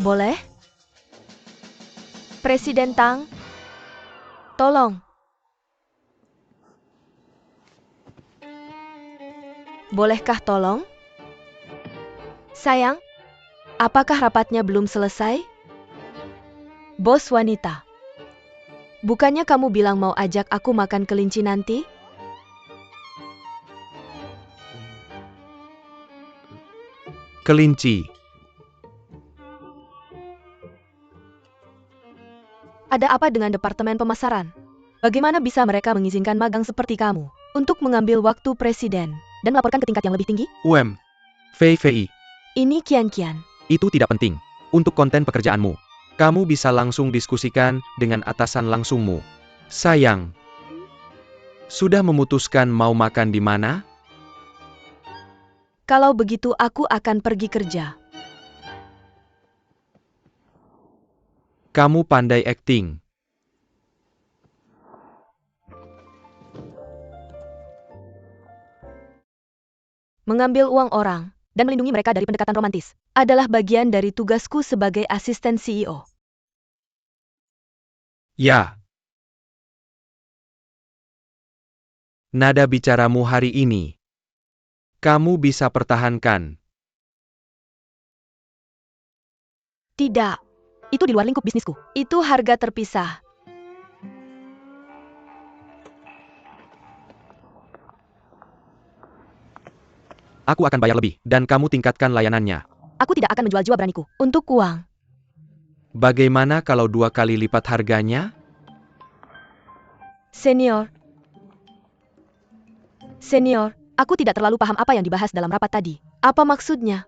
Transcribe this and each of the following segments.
Boleh? Presiden Tang, tolong. Bolehkah tolong? Sayang, apakah rapatnya belum selesai? Bos wanita, bukannya kamu bilang mau ajak aku makan kelinci nanti? Kelinci. Ada apa dengan Departemen Pemasaran? Bagaimana bisa mereka mengizinkan magang seperti kamu untuk mengambil waktu presiden dan melaporkan ke tingkat yang lebih tinggi? VVI. Ini kian-kian. Itu tidak penting. Untuk konten pekerjaanmu, kamu bisa langsung diskusikan dengan atasan langsungmu. Sayang, sudah memutuskan mau makan di mana? Kalau begitu aku akan pergi kerja. Kamu pandai akting. Mengambil uang orang dan melindungi mereka dari pendekatan romantis adalah bagian dari tugasku sebagai asisten CEO. Ya. Nada bicaramu hari ini, kamu bisa pertahankan. Tidak, itu di luar lingkup bisnisku. Itu harga terpisah. Aku akan bayar lebih, dan kamu tingkatkan layanannya. Aku tidak akan menjual jiwa beraniku untuk uang. Bagaimana kalau 2 kali lipat harganya? Senior, aku tidak terlalu paham apa yang dibahas dalam rapat tadi. Apa maksudnya?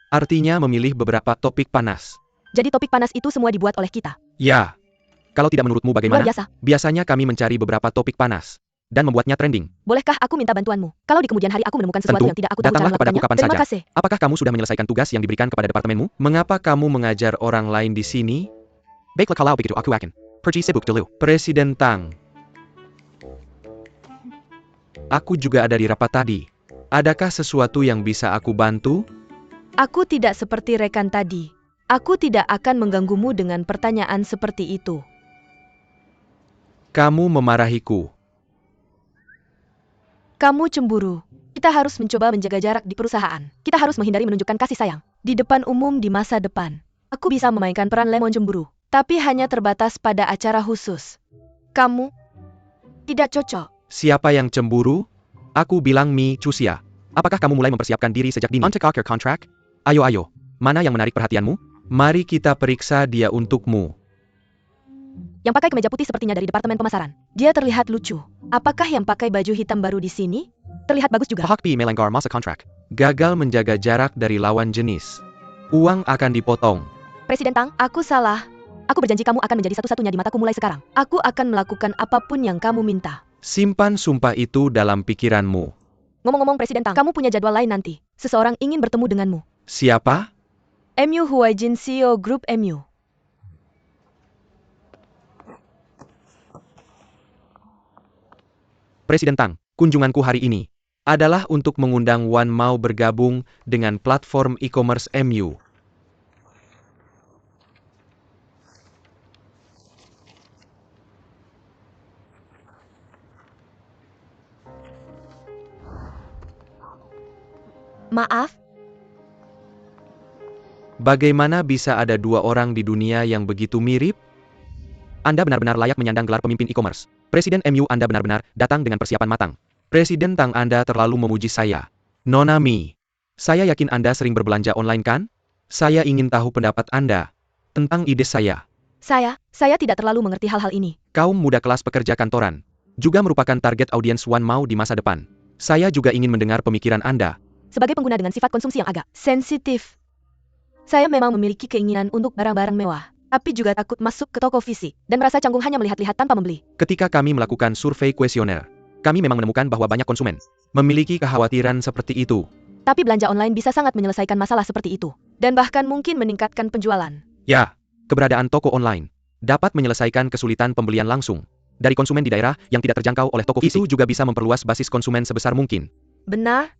Artinya memilih beberapa topik panas. Jadi topik panas itu semua dibuat oleh kita. Ya. Kalau tidak menurutmu bagaimana? Luar biasa. Biasanya kami mencari beberapa topik panas dan membuatnya trending. Bolehkah aku minta bantuanmu? Kalau di kemudian hari aku menemukan sesuatu Tentu, yang tidak aku tahu cara datanglah kepadaku melakukannya, kapan terima saja. kasih. Apakah kamu sudah menyelesaikan tugas yang diberikan kepada departemenmu? Mengapa kamu mengajar orang lain di sini? Baiklah kalau begitu aku akan pergi sibuk dulu. Presiden Tang. Aku juga ada di rapat tadi. Adakah sesuatu yang bisa aku bantu? Aku tidak seperti rekan tadi. Aku tidak akan mengganggumu dengan pertanyaan seperti itu. Kamu memarahiku. Kamu cemburu. Kita harus mencoba menjaga jarak di perusahaan. Kita harus menghindari menunjukkan kasih sayang di depan umum di masa depan. Aku bisa memainkan peran lemon cemburu, tapi hanya terbatas pada acara khusus. Kamu tidak cocok. Siapa yang cemburu? Aku bilang Mi Chusia. Apakah kamu mulai mempersiapkan diri sejak dini? Untuk your contract? Ayo. Mana yang menarik perhatianmu? Mari kita periksa dia untukmu. Yang pakai kemeja putih sepertinya dari Departemen Pemasaran. Dia terlihat lucu. Apakah yang pakai baju hitam baru di sini? Terlihat bagus juga. Pahak Pi melanggar masa kontrak. Gagal menjaga jarak dari lawan jenis. Uang akan dipotong. Presiden Tang, aku salah. Aku berjanji kamu akan menjadi satu-satunya di mataku mulai sekarang. Aku akan melakukan apapun yang kamu minta. Simpan sumpah itu dalam pikiranmu. Ngomong-ngomong Presiden Tang, kamu punya jadwal lain nanti. Seseorang ingin bertemu denganmu. Siapa? MU Huaijin CEO Group MU. Presiden Tang, kunjunganku hari ini adalah untuk mengundang Wan Mao bergabung dengan platform e-commerce MU. Maaf, Bagaimana bisa ada 2 orang di dunia yang begitu mirip? Anda benar-benar layak menyandang gelar pemimpin e-commerce. Presiden MU Anda benar-benar datang dengan persiapan matang. Presiden Tang Anda terlalu memuji saya. Nona Mi, saya yakin Anda sering berbelanja online kan? Saya ingin tahu pendapat Anda tentang ide saya. saya tidak terlalu mengerti hal-hal ini. Kaum muda kelas pekerja kantoran juga merupakan target audiens Wan Mao di masa depan. Saya juga ingin mendengar pemikiran Anda. Sebagai pengguna dengan sifat konsumsi yang agak sensitif, saya memang memiliki keinginan untuk barang-barang mewah, tapi juga takut masuk ke toko fisik dan merasa canggung hanya melihat-lihat tanpa membeli. Ketika kami melakukan survei kuesioner, kami memang menemukan bahwa banyak konsumen memiliki kekhawatiran seperti itu. Tapi belanja online bisa sangat menyelesaikan masalah seperti itu, dan bahkan mungkin meningkatkan penjualan. Ya, keberadaan toko online dapat menyelesaikan kesulitan pembelian langsung dari konsumen di daerah yang tidak terjangkau oleh toko fisik. Itu juga bisa memperluas basis konsumen sebesar mungkin. Benar?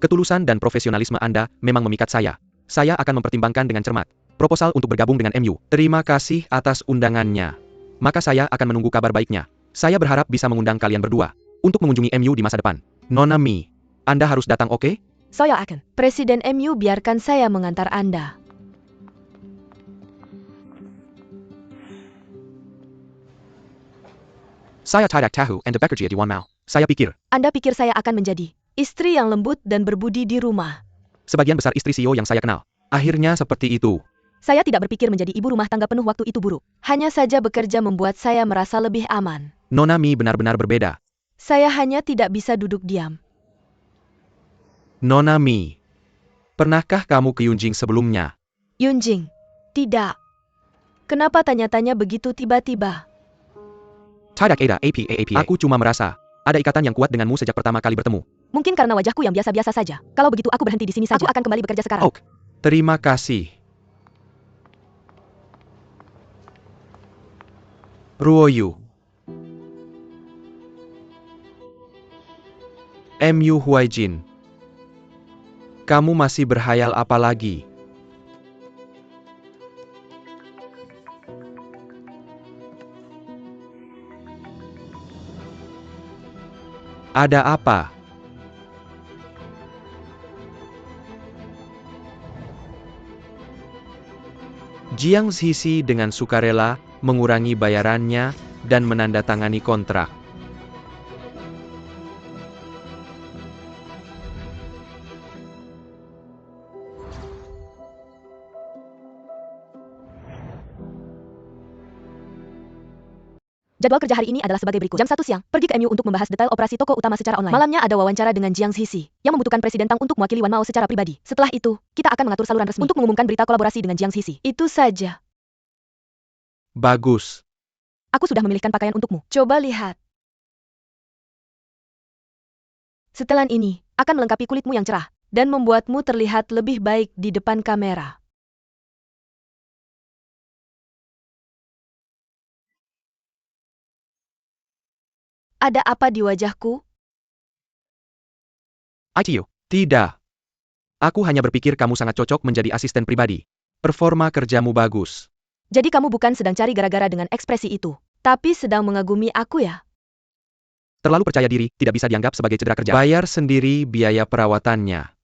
Ketulusan dan profesionalisme Anda memang memikat saya. Saya akan mempertimbangkan dengan cermat proposal untuk bergabung dengan MU. Terima kasih atas undangannya. Maka saya akan menunggu kabar baiknya. Saya berharap bisa mengundang kalian berdua untuk mengunjungi MU di masa depan. Nona Mi, Anda harus datang, oke? Saya akan. Presiden MU, biarkan saya mengantar Anda. Saya tidak tahu Anda bekerja di Wanmau. Saya pikir Anda pikir saya akan menjadi istri yang lembut dan berbudi di rumah. sebagian besar istri CEO yang saya kenal akhirnya seperti itu. Saya tidak berpikir menjadi ibu rumah tangga penuh waktu itu buruk. Hanya saja bekerja membuat saya merasa lebih aman. Nona Mi benar-benar berbeda. Saya hanya tidak bisa duduk diam. Nona Mi, pernahkah kamu ke Yunjing sebelumnya? Yunjing, tidak. Kenapa tanya-tanya begitu tiba-tiba? Tidak ada apa. Aku cuma merasa ada ikatan yang kuat denganmu sejak pertama kali bertemu. Mungkin karena wajahku yang biasa-biasa saja. Kalau begitu aku berhenti di sini saja. Aku akan kembali bekerja sekarang. Oh, terima kasih. Ruoyu. MU Huaijin. Kamu masih berhayal apa lagi? Ada apa? Jiang Zhixi dengan sukarela mengurangi bayarannya dan menandatangani kontrak. Jadwal kerja hari ini adalah sebagai berikut. Jam 1 siang, pergi ke MU untuk membahas detail operasi toko utama secara online. Malamnya ada wawancara dengan Jiang Zhixi, yang membutuhkan Presiden Tang untuk mewakili Wanmao secara pribadi. Setelah itu, kita akan mengatur saluran resmi untuk mengumumkan berita kolaborasi dengan Jiang Zhixi. Itu saja. Bagus. Aku sudah memilihkan pakaian untukmu. Coba lihat. Setelan ini akan melengkapi kulitmu yang cerah dan membuatmu terlihat lebih baik di depan kamera. Ada apa di wajahku? ITU. Tidak. Aku hanya berpikir kamu sangat cocok menjadi asisten pribadi. Performa kerjamu bagus. Jadi kamu bukan sedang cari gara-gara dengan ekspresi itu, tapi sedang mengagumi aku ya? Terlalu percaya diri tidak bisa dianggap sebagai cedera kerja. Bayar sendiri biaya perawatannya.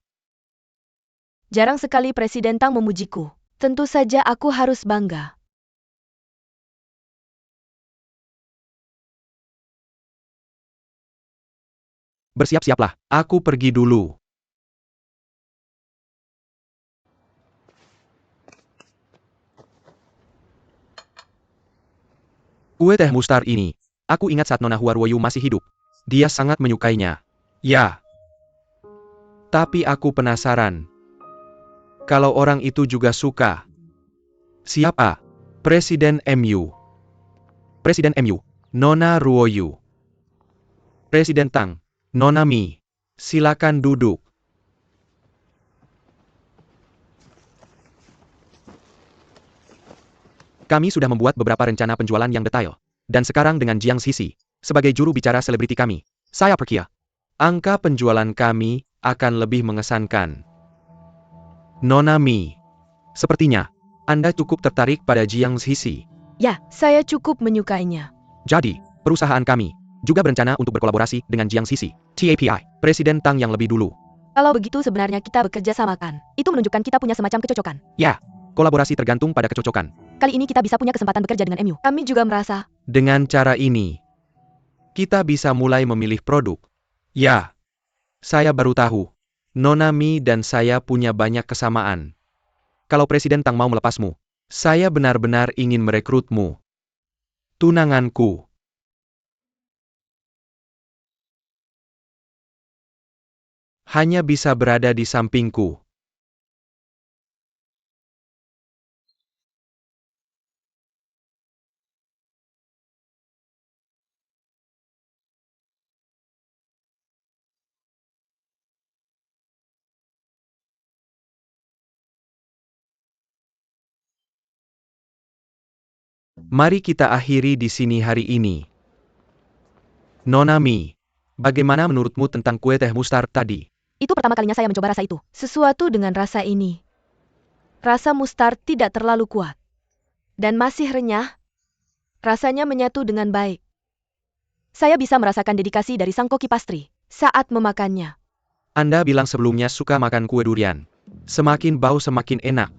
Jarang sekali Presiden Tang memujiku. Tentu saja aku harus bangga. Bersiap-siaplah, aku pergi dulu. Kue teh mustar ini, aku ingat saat Nona Huarwoyu masih hidup. Dia sangat menyukainya. Ya. Tapi aku penasaran. Kalau orang itu juga suka. Siapa? Presiden MU. Presiden MU, Nona Ruoyu. Presiden Tang, Nona Mi. Silakan duduk. Kami sudah membuat beberapa rencana penjualan yang detail. Dan sekarang dengan Jiang Zhixi, sebagai juru bicara selebriti kami, saya percaya, angka penjualan kami akan lebih mengesankan. Nona Mi, sepertinya, Anda cukup tertarik pada Jiang Zhixi. Ya, saya cukup menyukainya. Jadi, perusahaan kami juga berencana untuk berkolaborasi dengan Jiang Zhixi, TAPI, Presiden Tang yang lebih dulu. Kalau begitu sebenarnya kita bekerja sama kan? Itu menunjukkan kita punya semacam kecocokan. Ya, kolaborasi tergantung pada kecocokan. Kali ini kita bisa punya kesempatan bekerja dengan MU. Kami juga merasa. Dengan cara ini, kita bisa mulai memilih produk. Ya, saya baru tahu. Nona Mi dan saya punya banyak kesamaan. Kalau Presiden Tang mau melepasmu, saya benar-benar ingin merekrutmu. Tunanganku. Hanya bisa berada di sampingku. Mari kita akhiri di sini hari ini. Nona Mi, bagaimana menurutmu tentang kue teh mustar tadi? Itu pertama kalinya saya mencoba rasa itu. Sesuatu dengan rasa ini. Rasa mustard tidak terlalu kuat. Dan masih renyah. Rasanya menyatu dengan baik. Saya bisa merasakan dedikasi dari sang koki pastry saat memakannya. Anda bilang sebelumnya suka makan kue durian. Semakin bau semakin enak.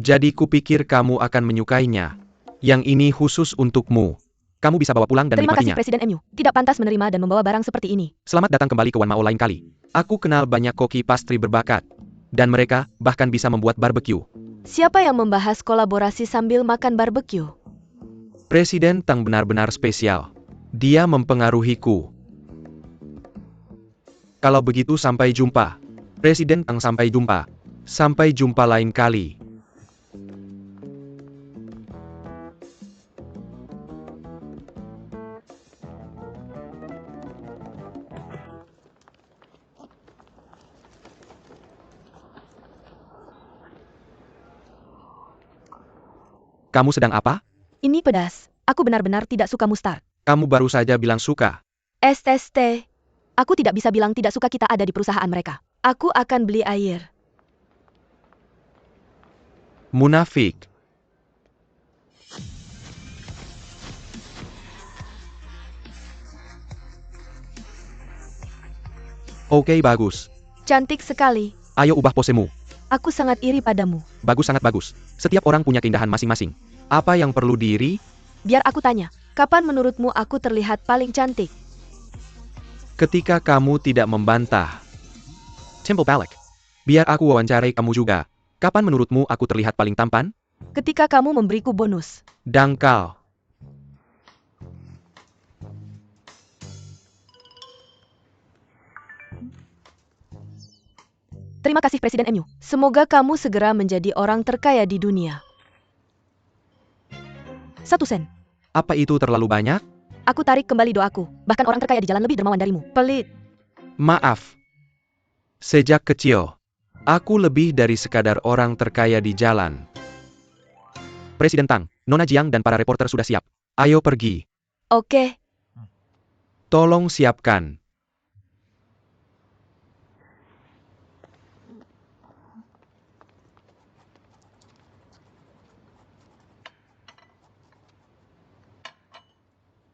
Jadi kupikir kamu akan menyukainya. Yang ini khusus untukmu. Kamu bisa bawa pulang dan Terima kasih menikmatinya. Presiden MU. Tidak pantas menerima dan membawa barang seperti ini. Selamat datang kembali ke Wan Mao lain kali. Aku kenal banyak koki pastry berbakat. Dan mereka bahkan bisa membuat barbecue. Siapa yang membahas kolaborasi sambil makan barbecue? Presiden Tang benar-benar spesial. Dia mempengaruhiku. Kalau begitu sampai jumpa. Presiden Tang sampai jumpa. Sampai jumpa lain kali. Kamu sedang apa? Ini pedas. Aku benar-benar tidak suka mustard. Kamu baru saja bilang suka. SST. Aku tidak bisa bilang tidak suka kita ada di perusahaan mereka. Aku akan beli air. Munafik. Oke, bagus. Cantik sekali. Ayo ubah posemu. Aku sangat iri padamu. Bagus, sangat bagus. Setiap orang punya keindahan masing-masing. Apa yang perlu diiri? Biar aku tanya, kapan menurutmu aku terlihat paling cantik? Ketika kamu tidak membantah. Temple balik. Biar aku wawancarai kamu juga. Kapan menurutmu aku terlihat paling tampan? Ketika kamu memberiku bonus. Dangkal. Terima kasih Presiden MU. Semoga kamu segera menjadi orang terkaya di dunia. 1 sen. Apa itu terlalu banyak? Aku tarik kembali doaku. Bahkan orang terkaya di jalan lebih dermawan darimu. Pelit. Maaf. Sejak kecil, aku lebih dari sekadar orang terkaya di jalan. Presiden Tang, Nona Jiang dan para reporter sudah siap. Ayo pergi. Oke. Tolong siapkan.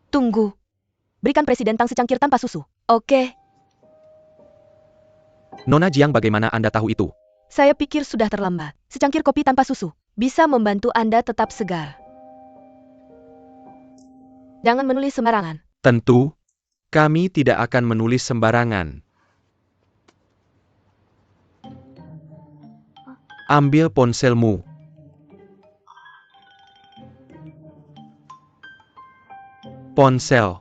Tunggu. Berikan Presiden Tang secangkir tanpa susu. Oke. Nona Jiang, bagaimana Anda tahu itu? Saya pikir sudah terlambat. Secangkir kopi tanpa susu bisa membantu Anda tetap segar. Jangan menulis sembarangan. Tentu, kami tidak akan menulis sembarangan. Ambil ponselmu. Ponsel.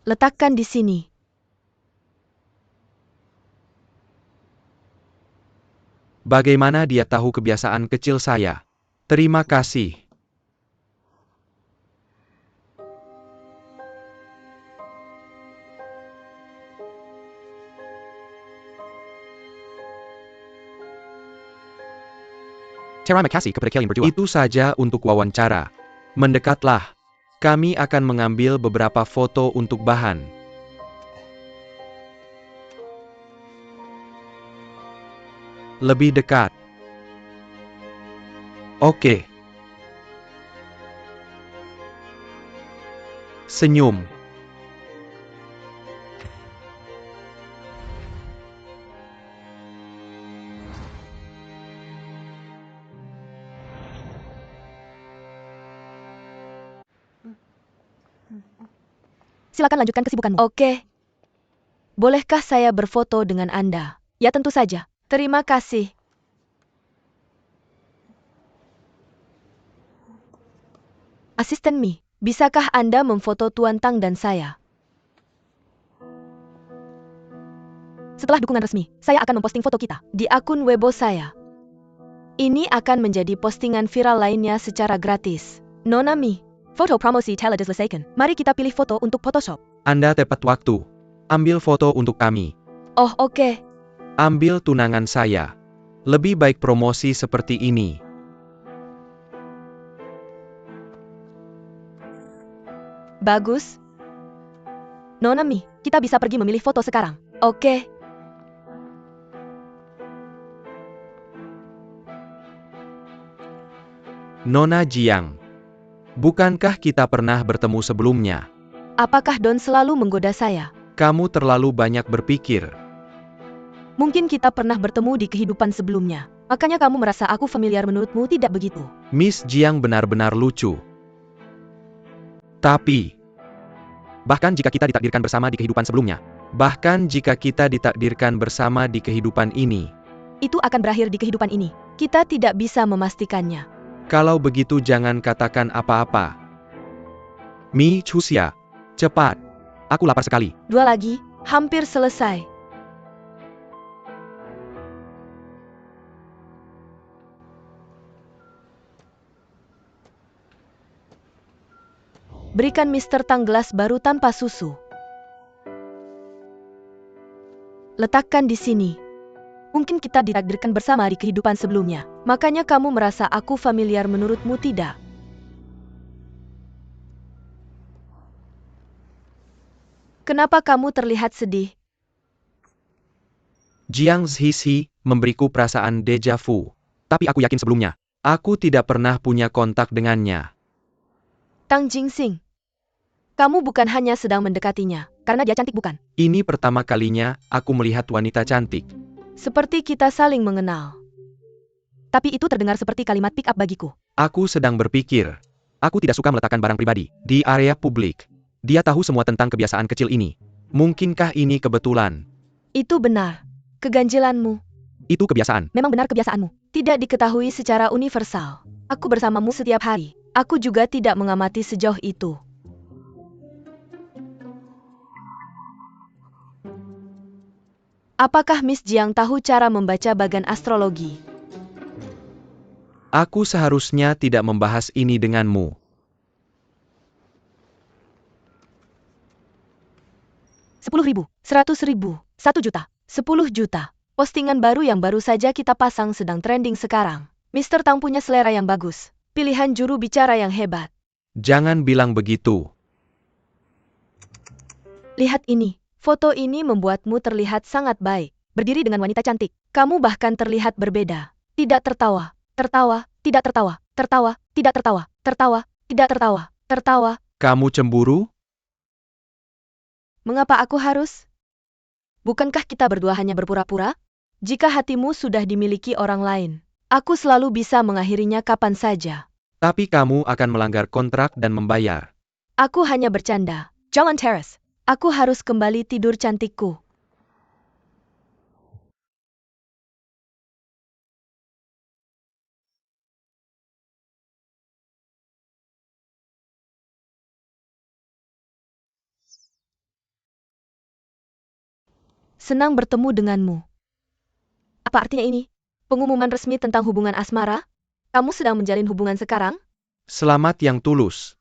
Letakkan di sini. Bagaimana dia tahu kebiasaan kecil saya? Terima kasih. Terima kasih kepada kalian berdua. Itu saja untuk wawancara. Mendekatlah. Kami akan mengambil beberapa foto untuk bahan. Lebih dekat. Oke. Senyum. Silakan lanjutkan kesibukanmu. Oke. Bolehkah saya berfoto dengan Anda? Ya tentu saja. Terima kasih. Asisten Mi, bisakah Anda memfoto Tuan Tang dan saya? Setelah dukungan resmi, saya akan memposting foto kita di akun Weibo saya. Ini akan menjadi postingan viral lainnya secara gratis. Nona Mi, foto promosi telah diselesaikan. Mari kita pilih foto untuk Photoshop. Anda tepat waktu. Ambil foto untuk kami. Oh, oke. Ambil tunangan saya. Lebih baik promosi seperti ini. Bagus. Nona Mi, kita bisa pergi memilih foto sekarang. Oke. Nona Jiang, bukankah kita pernah bertemu sebelumnya? Apakah Don selalu menggoda saya? Kamu terlalu banyak berpikir. Mungkin kita pernah bertemu di kehidupan sebelumnya. Makanya kamu merasa aku familiar, menurutmu tidak begitu? Miss Jiang benar-benar lucu. Tapi, bahkan jika kita ditakdirkan bersama di kehidupan sebelumnya, bahkan jika kita ditakdirkan bersama di kehidupan ini, Itu akan berakhir di kehidupan ini. Kita tidak bisa memastikannya. kalau begitu jangan katakan apa-apa. Mi Chuxia, cepat. Aku lapar sekali. 2 lagi, hampir selesai. Berikan Mr. Tang gelas baru tanpa susu. Letakkan di sini. Mungkin kita ditakdirkan bersama di kehidupan sebelumnya. Makanya kamu merasa aku familiar, menurutmu tidak? Kenapa kamu terlihat sedih? Jiang Zhixi memberiku perasaan deja vu. Tapi aku yakin sebelumnya, aku tidak pernah punya kontak dengannya. Tang Jingxing. Kamu bukan hanya sedang mendekatinya, karena dia cantik bukan? Ini pertama kalinya aku melihat wanita cantik. Seperti kita saling mengenal. Tapi itu terdengar seperti kalimat pick up bagiku. Aku sedang berpikir. Aku tidak suka meletakkan barang pribadi di area publik. Dia tahu semua tentang kebiasaan kecil ini. Mungkinkah ini kebetulan? Itu benar. Keganjilanmu. Itu kebiasaan. Memang benar kebiasaanmu. Tidak diketahui secara universal. Aku bersamamu setiap hari. Aku juga tidak mengamati sejauh itu. Apakah Miss Jiang tahu cara membaca bagan astrologi? Aku seharusnya tidak membahas ini denganmu. 10.000, 100.000, 1 juta, 10 juta. Postingan baru yang baru saja kita pasang sedang trending sekarang. Mr. Tang punya selera yang bagus. Pilihan juru bicara yang hebat. Jangan bilang begitu. Lihat ini. Foto ini membuatmu terlihat sangat baik. Berdiri dengan wanita cantik. Kamu bahkan terlihat berbeda. Tidak tertawa. Tertawa. Tidak tertawa. Tertawa. Tidak tertawa. Tertawa. Tidak tertawa. Tertawa. Kamu cemburu? Mengapa aku harus? Bukankah kita berdua hanya berpura-pura? Jika hatimu sudah dimiliki orang lain, aku selalu bisa mengakhirinya kapan saja. Tapi kamu akan melanggar kontrak dan membayar. Aku hanya bercanda. Jangan Terrace. Aku harus kembali tidur cantikku. Senang bertemu denganmu. Apa artinya ini? Pengumuman resmi tentang hubungan asmara? Kamu sedang menjalin hubungan sekarang? Selamat yang tulus.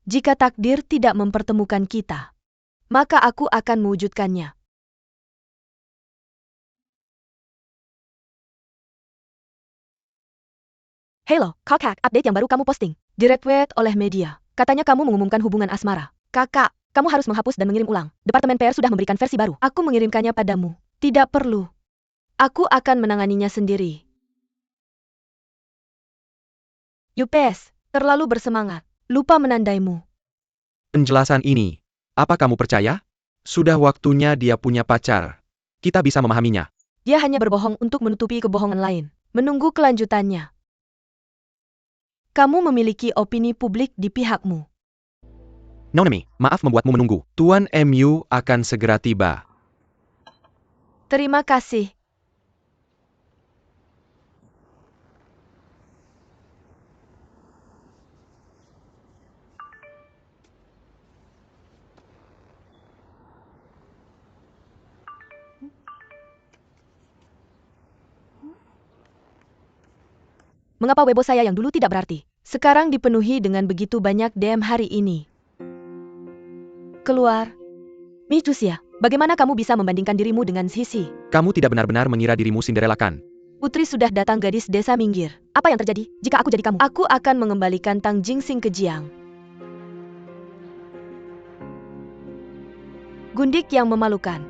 Jika takdir tidak mempertemukan kita, maka aku akan mewujudkannya. Halo, kakak, update yang baru kamu posting. Diretweet oleh media. Katanya kamu mengumumkan hubungan asmara. Kakak, kamu harus menghapus dan mengirim ulang. Departemen PR sudah memberikan versi baru. Aku mengirimkannya padamu. Tidak perlu. Aku akan menanganinya sendiri. Yupes, terlalu bersemangat. Lupa menandaimu. Penjelasan ini, apa kamu percaya? Sudah waktunya dia punya pacar. Kita bisa memahaminya. Dia hanya berbohong untuk menutupi kebohongan lain. Menunggu kelanjutannya. Kamu memiliki opini publik di pihakmu. Nonemi, maaf membuatmu menunggu. Tuan MU akan segera tiba. Terima kasih. Mengapa Weibo saya yang dulu tidak berarti, sekarang dipenuhi dengan begitu banyak DM hari ini? Keluar. Mi Chuxia, bagaimana kamu bisa membandingkan dirimu dengan Sisi? Kamu tidak benar-benar mengira dirimu Cinderella kan? Putri sudah datang, gadis desa minggir. Apa yang terjadi jika aku jadi kamu? Aku akan mengembalikan Tang Jingsing ke Jiang. Gundik yang memalukan.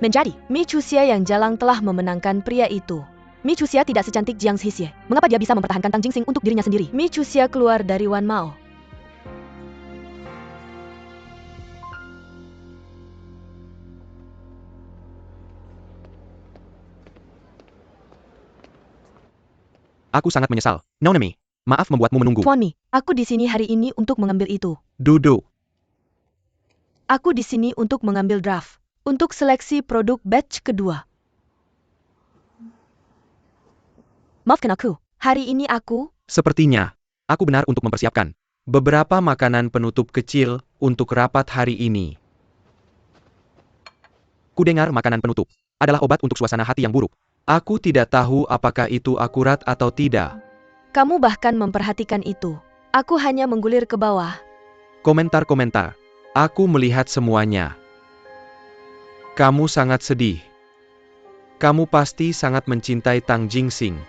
Menjadi, Mi Chuxia yang jalang telah memenangkan pria itu. Mi Chuxia tidak secantik Jiang Sisi. Mengapa dia bisa mempertahankan Tang Jingsing untuk dirinya sendiri? Mi Chuxia keluar dari Wan Mao. Aku sangat menyesal. Nona Mi, maaf membuatmu menunggu. Tuan Mi, aku di sini hari ini untuk mengambil itu. Duduk. Aku di sini untuk mengambil draft. Untuk seleksi produk batch kedua. Maafkan aku, hari ini aku... Sepertinya, aku benar untuk mempersiapkan beberapa makanan penutup kecil untuk rapat hari ini. Kudengar makanan penutup adalah obat untuk suasana hati yang buruk. Aku tidak tahu apakah itu akurat atau tidak. Kamu bahkan memperhatikan itu. Aku hanya menggulir ke bawah. Komentar-komentar. Aku melihat semuanya. Kamu sangat sedih. Kamu pasti sangat mencintai Tang Jingsing.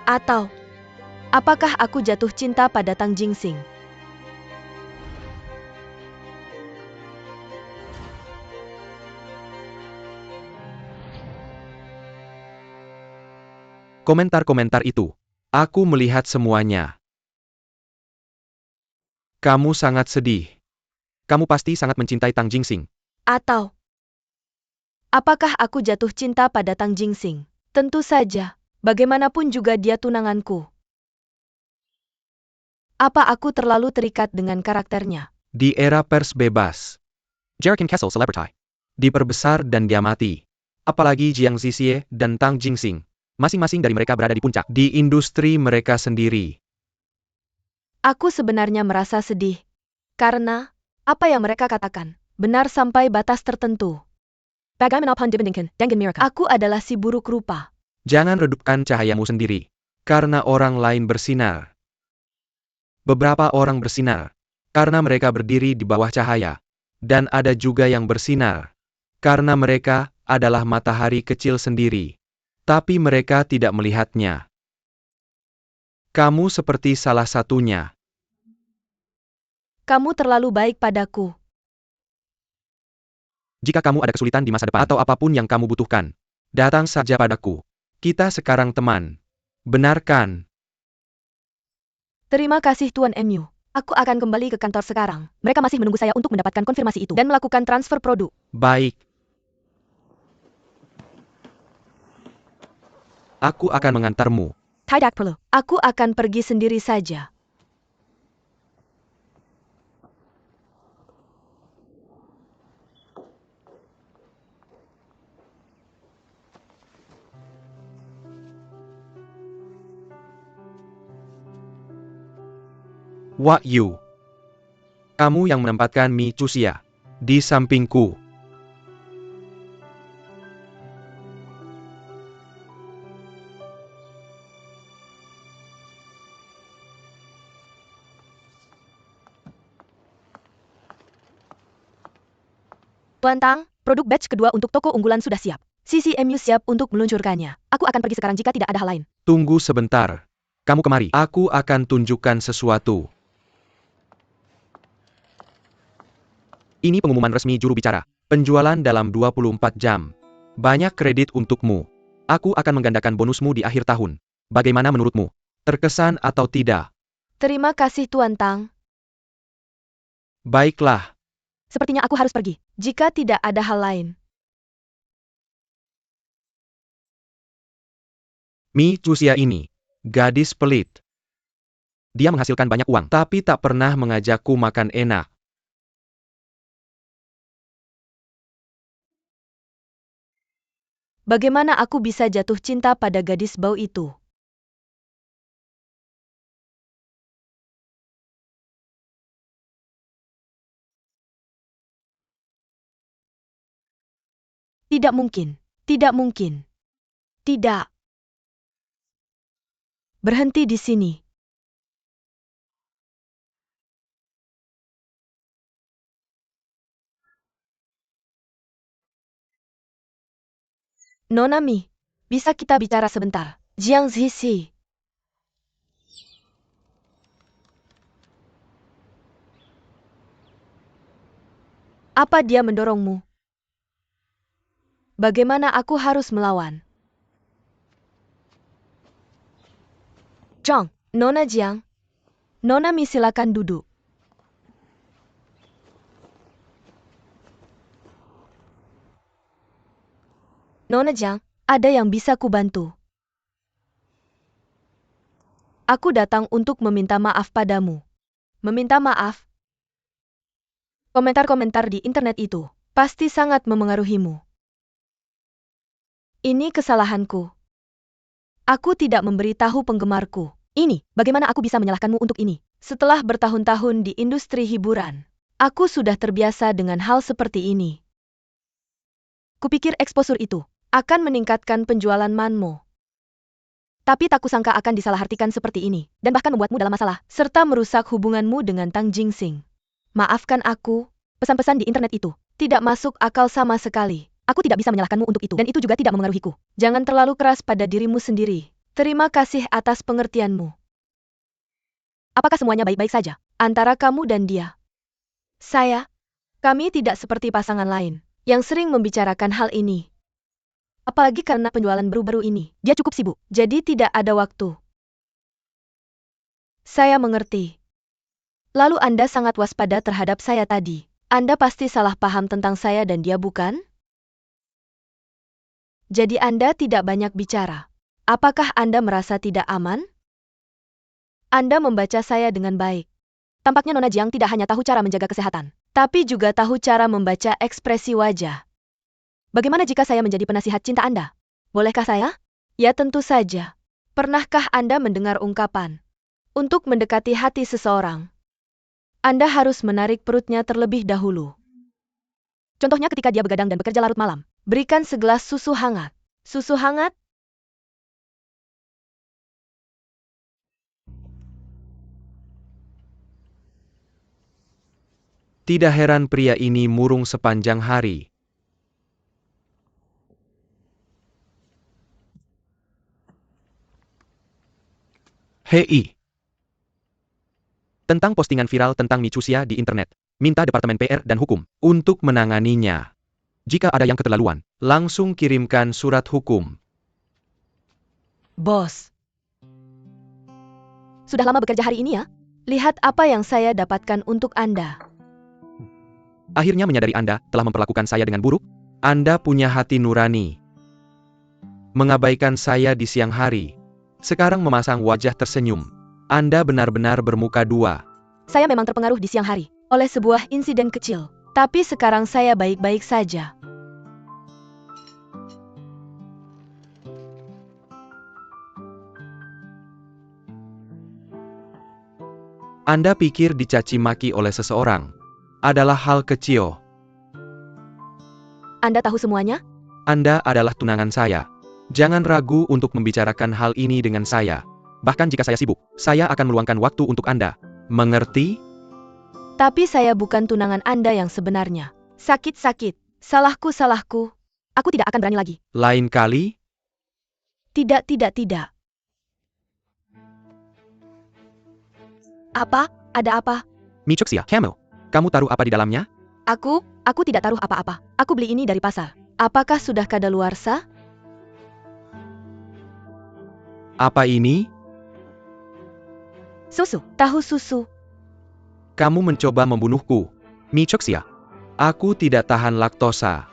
Atau, apakah aku jatuh cinta pada Tang Jingsing? Komentar-komentar itu. Aku melihat semuanya. Kamu sangat sedih. Kamu pasti sangat mencintai Tang Jingsing. Atau, apakah aku jatuh cinta pada Tang Jingsing? Tentu saja, bagaimanapun juga dia tunanganku. Apa aku terlalu terikat dengan karakternya? Di era pers bebas, Jericho Castle Celebrity diperbesar dan dia mati. Apalagi Jiang Zixie dan Tang Jingsing. Masing-masing dari mereka berada di puncak di industri mereka sendiri. Aku sebenarnya merasa sedih. Karena, apa yang mereka katakan, benar sampai batas tertentu. Bagaimanapun dibandingkan dengan mereka, aku adalah si buruk rupa. Jangan redupkan cahayamu sendiri. Karena orang lain bersinar. Beberapa orang bersinar. Karena mereka berdiri di bawah cahaya. Dan ada juga yang bersinar. Karena mereka adalah matahari kecil sendiri. Tapi mereka tidak melihatnya. Kamu seperti salah satunya. Kamu terlalu baik padaku. Jika kamu ada kesulitan di masa depan atau apapun yang kamu butuhkan, datang saja padaku. Kita sekarang teman. Benar kan? Terima kasih Tuan MU. Aku akan kembali ke kantor sekarang. Mereka masih menunggu saya untuk mendapatkan konfirmasi itu dan melakukan transfer produk. Baik. Aku akan mengantarmu. Tidak perlu. Aku akan pergi sendiri saja. Wak Yu. Kamu yang menempatkan Mi Chuxia di sampingku. Tuan Tang, produk batch kedua untuk toko unggulan sudah siap. CCMU siap untuk meluncurkannya. Aku akan pergi sekarang jika tidak ada hal lain. Tunggu sebentar. Kamu kemari. Aku akan tunjukkan sesuatu. Ini pengumuman resmi juru bicara. Penjualan dalam 24 jam. Banyak kredit untukmu. Aku akan menggandakan bonusmu di akhir tahun. Bagaimana menurutmu? Terkesan atau tidak? Terima kasih Tuan Tang. Baiklah. Sepertinya aku harus pergi, jika tidak ada hal lain. Mi Chuxia ini, gadis pelit. Dia menghasilkan banyak uang, tapi tak pernah mengajakku makan enak. Bagaimana aku bisa jatuh cinta pada gadis bau itu? Tidak mungkin. Tidak mungkin. Tidak. Berhenti di sini. Nona Mi, bisa kita bicara sebentar? Jiang Zizi. Apa dia mendorongmu? Bagaimana aku harus melawan? Zhang, Nona Jiang. Nona Mi, silakan duduk. Nona Jiang, ada yang bisa kubantu? Aku datang untuk meminta maaf padamu. Meminta maaf? Komentar-komentar di internet itu pasti sangat memengaruhimu. Ini kesalahanku. Aku tidak memberitahu penggemarku. Ini, bagaimana aku bisa menyalahkanmu untuk ini? Setelah bertahun-tahun di industri hiburan, aku sudah terbiasa dengan hal seperti ini. Kupikir eksposur itu akan meningkatkan penjualan Manmo. Tapi tak kusangka akan disalahartikan seperti ini, dan bahkan membuatmu dalam masalah, serta merusak hubunganmu dengan Tang Jingsing. Maafkan aku, pesan-pesan di internet itu tidak masuk akal sama sekali. Aku tidak bisa menyalahkanmu untuk itu, dan itu juga tidak memengaruhiku. Jangan terlalu keras pada dirimu sendiri. Terima kasih atas pengertianmu. Apakah semuanya baik-baik saja antara kamu dan dia? Kami tidak seperti pasangan lain yang sering membicarakan hal ini. Apalagi karena penjualan baru-baru ini, dia cukup sibuk, jadi tidak ada waktu. Saya mengerti. Lalu Anda sangat waspada terhadap saya tadi. Anda pasti salah paham tentang saya dan dia, bukan? Jadi Anda tidak banyak bicara. Apakah Anda merasa tidak aman? Anda membaca saya dengan baik. Tampaknya Nona Jiang tidak hanya tahu cara menjaga kesehatan, tapi juga tahu cara membaca ekspresi wajah. Bagaimana jika saya menjadi penasihat cinta Anda? Bolehkah saya? Ya, tentu saja. Pernahkah Anda mendengar ungkapan, untuk mendekati hati seseorang, Anda harus menarik perutnya terlebih dahulu? Contohnya ketika dia begadang dan bekerja larut malam, berikan segelas susu hangat. Susu hangat? Tidak heran pria ini murung sepanjang hari. Hei. Tentang postingan viral tentang Michusia di internet. Minta Departemen PR dan Hukum untuk menanganinya. Jika ada yang keterlaluan, langsung kirimkan surat hukum. Bos. Sudah lama bekerja hari ini ya? Lihat apa yang saya dapatkan untuk Anda. Akhirnya menyadari Anda telah memperlakukan saya dengan buruk. Anda punya hati nurani. Mengabaikan saya di siang hari. Sekarang memasang wajah tersenyum. Anda benar-benar bermuka dua. Saya memang terpengaruh di siang hari oleh sebuah insiden kecil. Tapi sekarang saya baik-baik saja. Anda pikir dicaci maki oleh seseorang adalah hal kecil. Anda tahu semuanya? Anda adalah tunangan saya. Jangan ragu untuk membicarakan hal ini dengan saya. Bahkan jika saya sibuk, saya akan meluangkan waktu untuk Anda. Mengerti? Tapi saya bukan tunangan Anda yang sebenarnya. Sakit-sakit. Salahku. Aku tidak akan berani lagi. Lain kali? Tidak. Apa? Ada apa? Michusia, Camel. Kamu taruh apa di dalamnya? Aku tidak taruh apa-apa. Aku beli ini dari pasar. Apakah sudah kadaluarsa? Apa ini? Susu. Tahu susu. Kamu mencoba membunuhku. Michusia. Aku tidak tahan laktosa.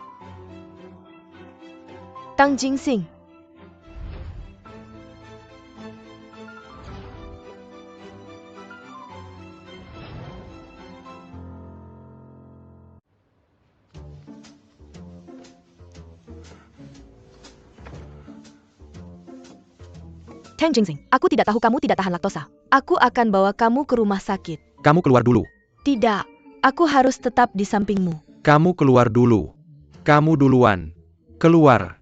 Tang Jingsing. Tang Jingsing, aku tidak tahu kamu tidak tahan laktosa. Aku akan bawa kamu ke rumah sakit. Kamu keluar dulu. Tidak, aku harus tetap di sampingmu. Kamu keluar dulu. Kamu duluan. Keluar.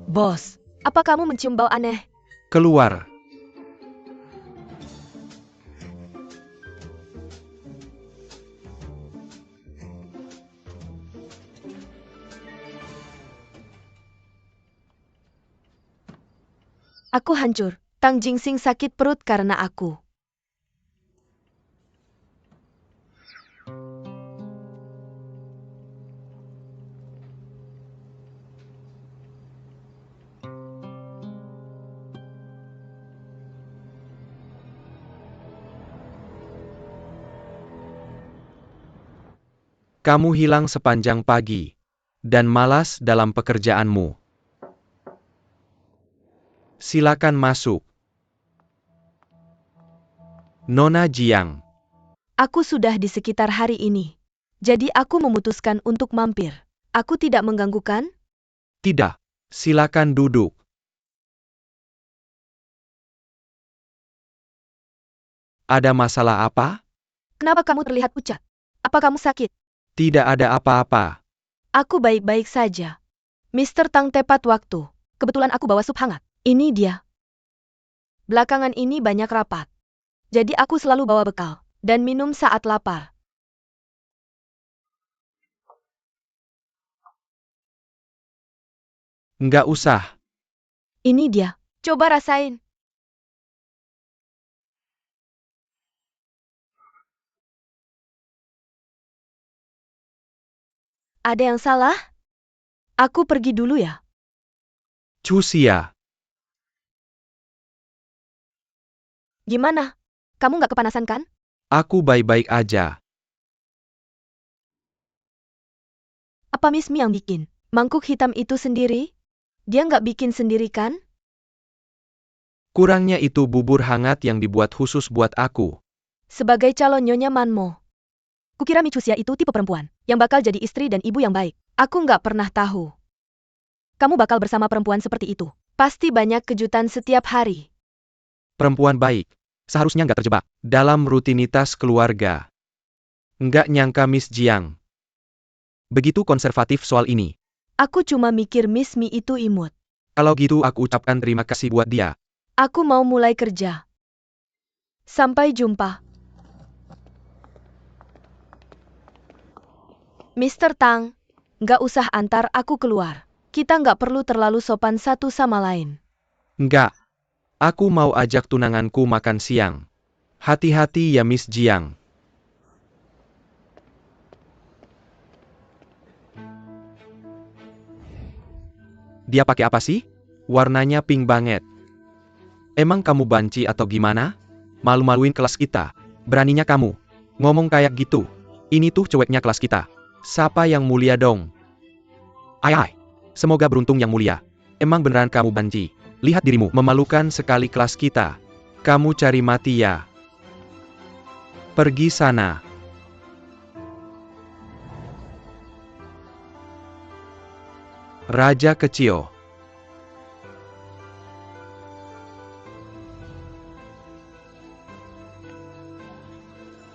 Bos, apa kamu mencium bau aneh? Keluar. Aku hancur. Tang Jingsing sakit perut karena aku. Kamu hilang sepanjang pagi. Dan malas dalam pekerjaanmu. Silakan masuk. Nona Jiang. Aku sudah di sekitar hari ini. Jadi aku memutuskan untuk mampir. Aku tidak mengganggu kan? Tidak. Silakan duduk. Ada masalah apa? Kenapa kamu terlihat pucat? Apa kamu sakit? Tidak ada apa-apa. Aku baik-baik saja. Mr. Tang tepat waktu. Kebetulan aku bawa sup hangat. Ini dia. Belakangan ini banyak rapat. Jadi aku selalu bawa bekal. Dan minum saat lapar. Nggak usah. Ini dia. Coba rasain. Ada yang salah? Aku pergi dulu ya. Cusia. Gimana? Kamu nggak kepanasan kan? Aku baik-baik aja. Apa Miss Mi yang bikin? Mangkuk hitam itu sendiri? Dia nggak bikin sendiri kan? Kurangnya itu bubur hangat yang dibuat khusus buat aku. Sebagai calon Nyonya Manmo. Kukira Micusia itu tipe perempuan yang bakal jadi istri dan ibu yang baik. Aku nggak pernah tahu. Kamu bakal bersama perempuan seperti itu. Pasti banyak kejutan setiap hari. Perempuan baik. Seharusnya nggak terjebak dalam rutinitas keluarga. Nggak nyangka Miss Jiang begitu konservatif soal ini. Aku cuma mikir Miss Mi itu imut. Kalau gitu aku ucapkan terima kasih buat dia. Aku mau mulai kerja. Sampai jumpa. Mr. Tang, nggak usah antar aku keluar. Kita nggak perlu terlalu sopan satu sama lain. Nggak. Aku mau ajak tunanganku makan siang. Hati-hati ya Miss Jiang. Dia pakai apa sih? Warnanya pink banget. Emang kamu banci atau gimana? Malu-maluin kelas kita. Beraninya kamu ngomong kayak gitu. Ini tuh ceweknya kelas kita. Siapa yang mulia dong? Ai. Semoga beruntung yang mulia. Emang beneran kamu banci? Lihat dirimu, memalukan sekali kelas kita. Kamu cari mati ya. Pergi sana. Raja kecil.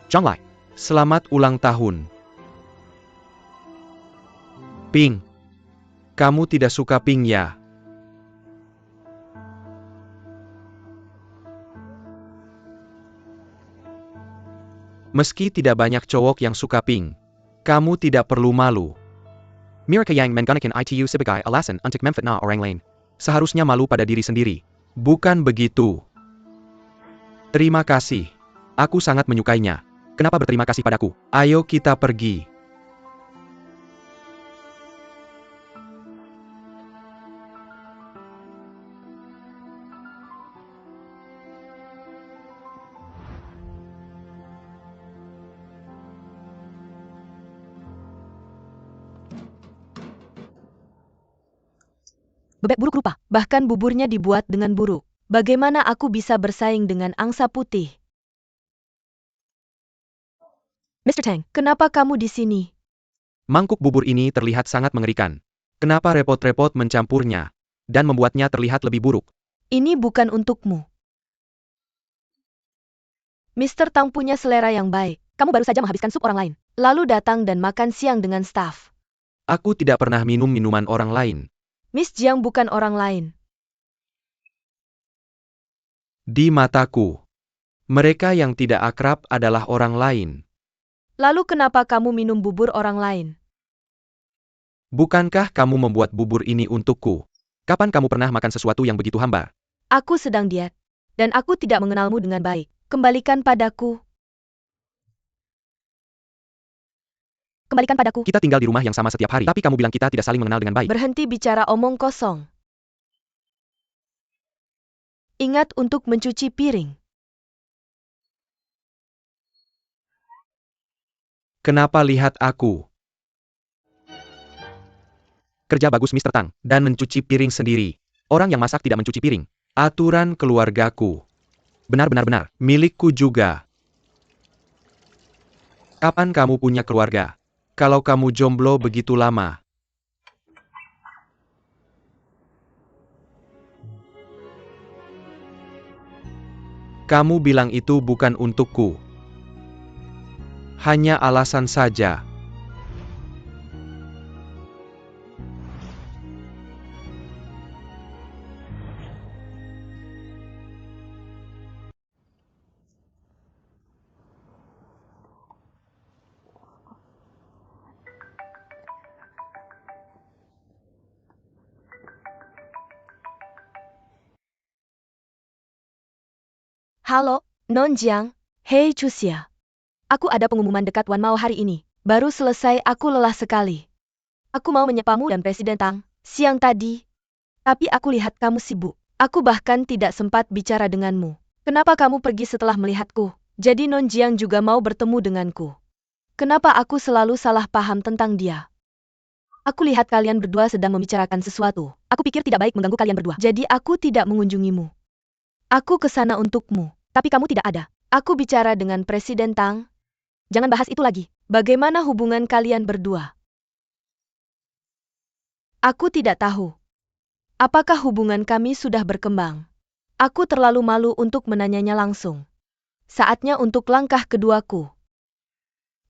Zhanglai, selamat ulang tahun. Pink. Kamu tidak suka pink ya? Meski tidak banyak cowok yang suka pink, kamu tidak perlu malu. Mereka yang menggunakan itu sebagai alasan untuk memfitnah orang lain. Seharusnya malu pada diri sendiri. Bukan begitu. Terima kasih. Aku sangat menyukainya. Kenapa berterima kasih padaku? Ayo kita pergi. Bebek buruk rupa, bahkan buburnya dibuat dengan buruk. Bagaimana aku bisa bersaing dengan angsa putih? Mr. Tang, kenapa kamu di sini? Mangkuk bubur ini terlihat sangat mengerikan. Kenapa repot-repot mencampurnya dan membuatnya terlihat lebih buruk? Ini bukan untukmu. Mr. Tang punya selera yang baik. Kamu baru saja menghabiskan sup orang lain. Lalu datang dan makan siang dengan staf. Aku tidak pernah minum minuman orang lain. Miss Jiang bukan orang lain. Di mataku, mereka yang tidak akrab adalah orang lain. Lalu kenapa kamu minum bubur orang lain? Bukankah kamu membuat bubur ini untukku? Kapan kamu pernah makan sesuatu yang begitu hambar? Aku sedang diet, dan aku tidak mengenalmu dengan baik. Kembalikan padaku. Kembalikan padaku. Kita tinggal di rumah yang sama setiap hari, tapi kamu bilang kita tidak saling mengenal dengan baik. Berhenti bicara omong kosong. Ingat untuk mencuci piring. Kenapa lihat aku? Kerja bagus Mr. Tang, dan mencuci piring sendiri. Orang yang masak tidak mencuci piring. Aturan keluargaku. Benar-benar, milikku juga. Kapan kamu punya keluarga? Kalau kamu jomblo begitu lama. Kamu bilang itu bukan untukku. Hanya alasan saja. Halo, Non Jiang. Hei Chuxia. Aku ada pengumuman dekat Wan Mao hari ini. Baru selesai, aku lelah sekali. Aku mau menyepamu dan Presiden Tang siang tadi. Tapi aku lihat kamu sibuk. Aku bahkan tidak sempat bicara denganmu. Kenapa kamu pergi setelah melihatku? Jadi Non Jiang juga mau bertemu denganku. Kenapa aku selalu salah paham tentang dia? Aku lihat kalian berdua sedang membicarakan sesuatu. Aku pikir tidak baik mengganggu kalian berdua. Jadi aku tidak mengunjungimu. Aku ke sana untukmu. Tapi kamu tidak ada. Aku bicara dengan Presiden Tang. Jangan bahas itu lagi. Bagaimana hubungan kalian berdua? Aku tidak tahu. Apakah hubungan kami sudah berkembang? Aku terlalu malu untuk menanyanya langsung. Saatnya untuk langkah keduaku.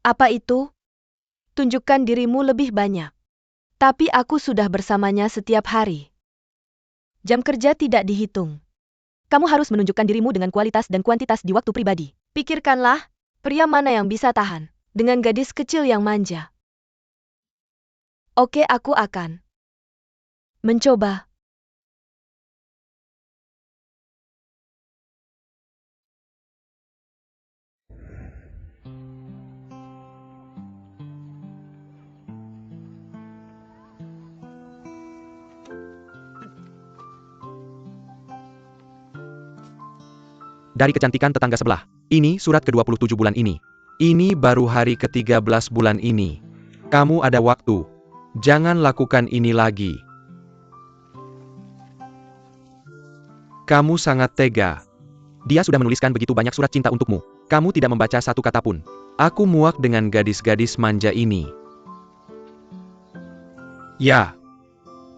Apa itu? Tunjukkan dirimu lebih banyak. Tapi aku sudah bersamanya setiap hari. Jam kerja tidak dihitung. Kamu harus menunjukkan dirimu dengan kualitas dan kuantitas di waktu pribadi. Pikirkanlah, pria mana yang bisa tahan dengan gadis kecil yang manja. Oke, aku akan mencoba. Dari kecantikan tetangga sebelah. Ini surat ke-27 bulan ini. Ini baru hari ke-13 bulan ini. Kamu ada waktu. Jangan lakukan ini lagi. Kamu sangat tega. Dia sudah menuliskan begitu banyak surat cinta untukmu. Kamu tidak membaca satu kata pun. Aku muak dengan gadis-gadis manja ini. Ya.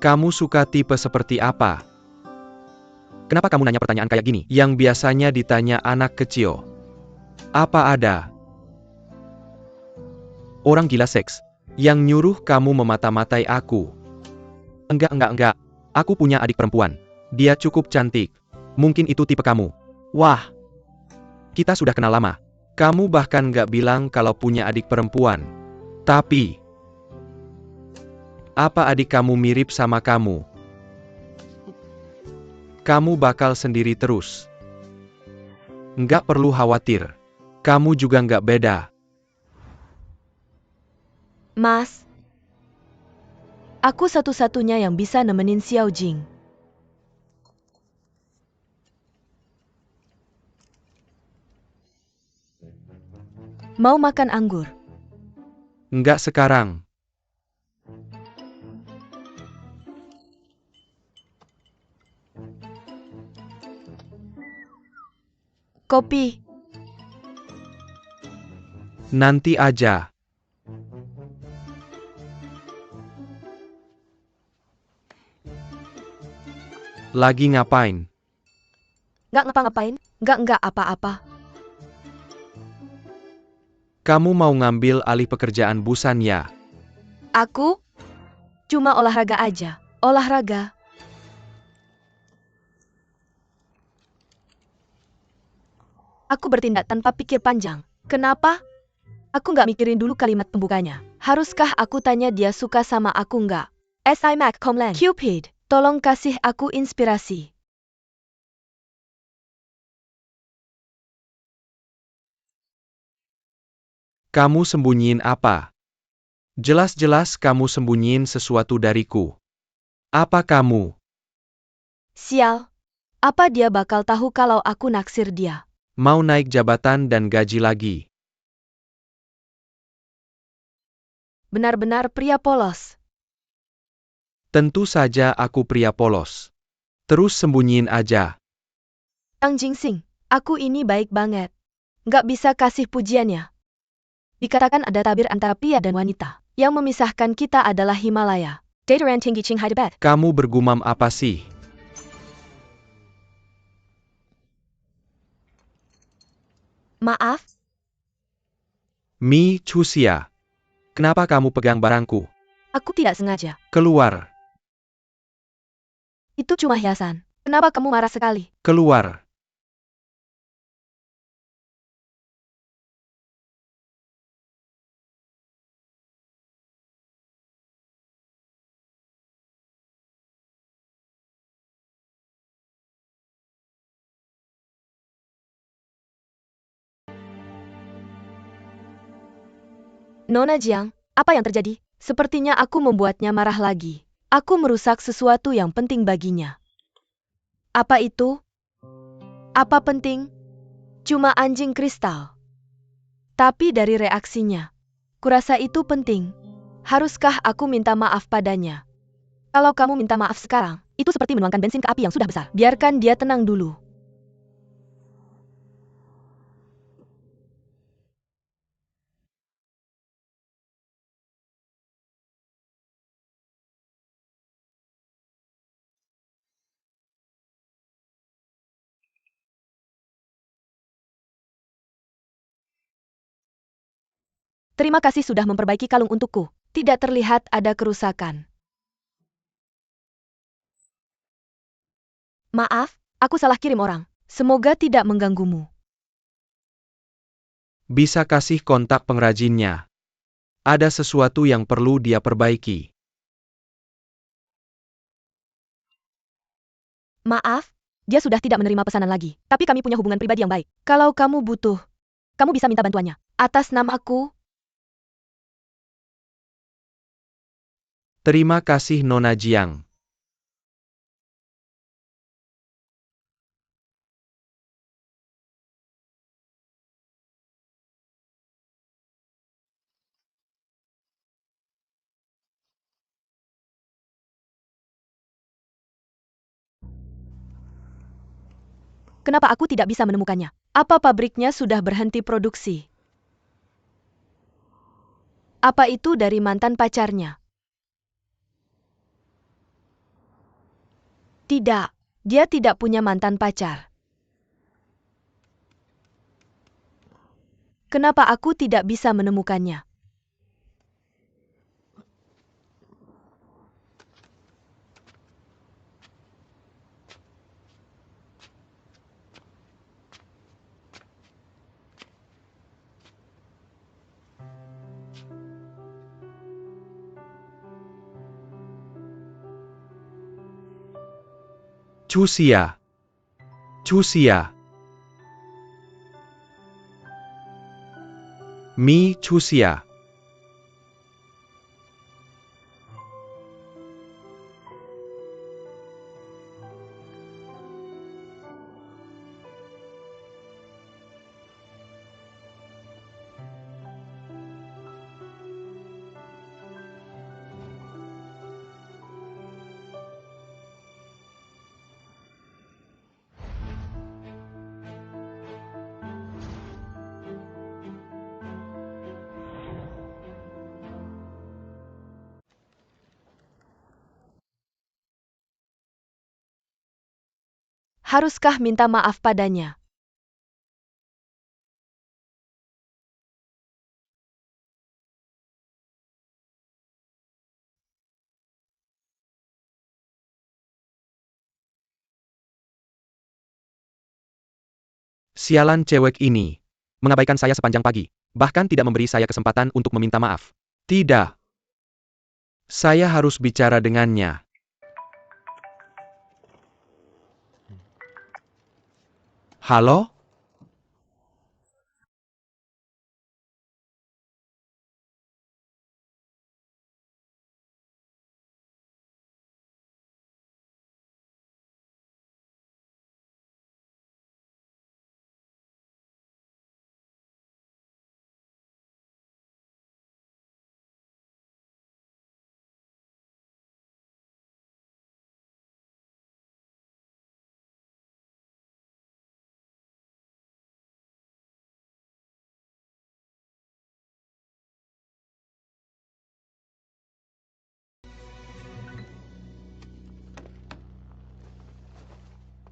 Kamu suka tipe seperti apa? Kenapa kamu nanya pertanyaan kayak gini, yang biasanya ditanya anak kecil? Apa ada orang gila seks yang nyuruh kamu memata-matai aku? Enggak. Aku punya adik perempuan. Dia cukup cantik. Mungkin itu tipe kamu. Wah. Kita sudah kenal lama. Kamu bahkan nggak bilang kalau punya adik perempuan. Tapi, apa adik kamu mirip sama kamu? Kamu bakal sendiri terus. Nggak perlu khawatir. Kamu juga nggak beda. Mas, aku satu-satunya yang bisa nemenin Xiao Jing. Mau makan anggur? Nggak sekarang. Kopi? Nanti aja. Lagi ngapain? Nggak ngapa-ngapain? Nggak apa-apa. Kamu mau ngambil alih pekerjaan Busan ya? Aku? Cuma olahraga aja. Olahraga. Aku bertindak tanpa pikir panjang. Kenapa? Aku nggak mikirin dulu kalimat pembukanya. Haruskah aku tanya dia suka sama aku nggak? SI Mac Comland. Cupid, tolong kasih aku inspirasi. Kamu sembunyiin apa? Jelas-jelas kamu sembunyiin sesuatu dariku. Apa kamu Sial. Apa dia bakal tahu kalau aku naksir dia? mau naik jabatan dan gaji lagi? Benar-benar pria polos. Tentu saja aku pria polos. Terus sembunyiin aja. Kang Jingsing, aku ini baik banget. Nggak bisa kasih pujiannya. Dikatakan ada tabir antara pria dan wanita. Yang memisahkan kita adalah Himalaya. Dataran tinggi Qinghai Tibet. Kamu bergumam apa sih? Maaf, Mi Chusia. Kenapa kamu pegang barangku? aku tidak sengaja. Keluar. Itu cuma hiasan. Kenapa kamu marah sekali? Keluar. Nona Jiang, apa yang terjadi? Sepertinya aku membuatnya marah lagi. Aku merusak sesuatu yang penting baginya. Apa itu? Apa penting? Cuma anjing kristal. Tapi dari reaksinya, kurasa itu penting. Haruskah aku minta maaf padanya? Kalau kamu minta maaf sekarang, itu seperti menuangkan bensin ke api yang sudah besar. Biarkan dia tenang dulu. Terima kasih sudah memperbaiki kalung untukku. Tidak terlihat ada kerusakan. Maaf, aku salah kirim orang. Semoga tidak mengganggumu. Bisa kasih kontak pengrajinnya. Ada sesuatu yang perlu dia perbaiki. Maaf, dia sudah tidak menerima pesanan lagi. Tapi kami punya hubungan pribadi yang baik. Kalau kamu butuh, kamu bisa minta bantuannya. Atas namaku, Terima kasih Nona Jiang. kenapa aku tidak bisa menemukannya? Apa pabriknya sudah berhenti produksi? Apa itu dari mantan pacarnya? Tidak, dia tidak punya mantan pacar. Kenapa aku tidak bisa menemukannya? Chusia. Chusia. Mi Chusia. Haruskah minta maaf padanya? Sialan cewek ini. Mengabaikan saya sepanjang pagi. Bahkan tidak memberi saya kesempatan untuk meminta maaf. Tidak. Saya harus bicara dengannya. Halo?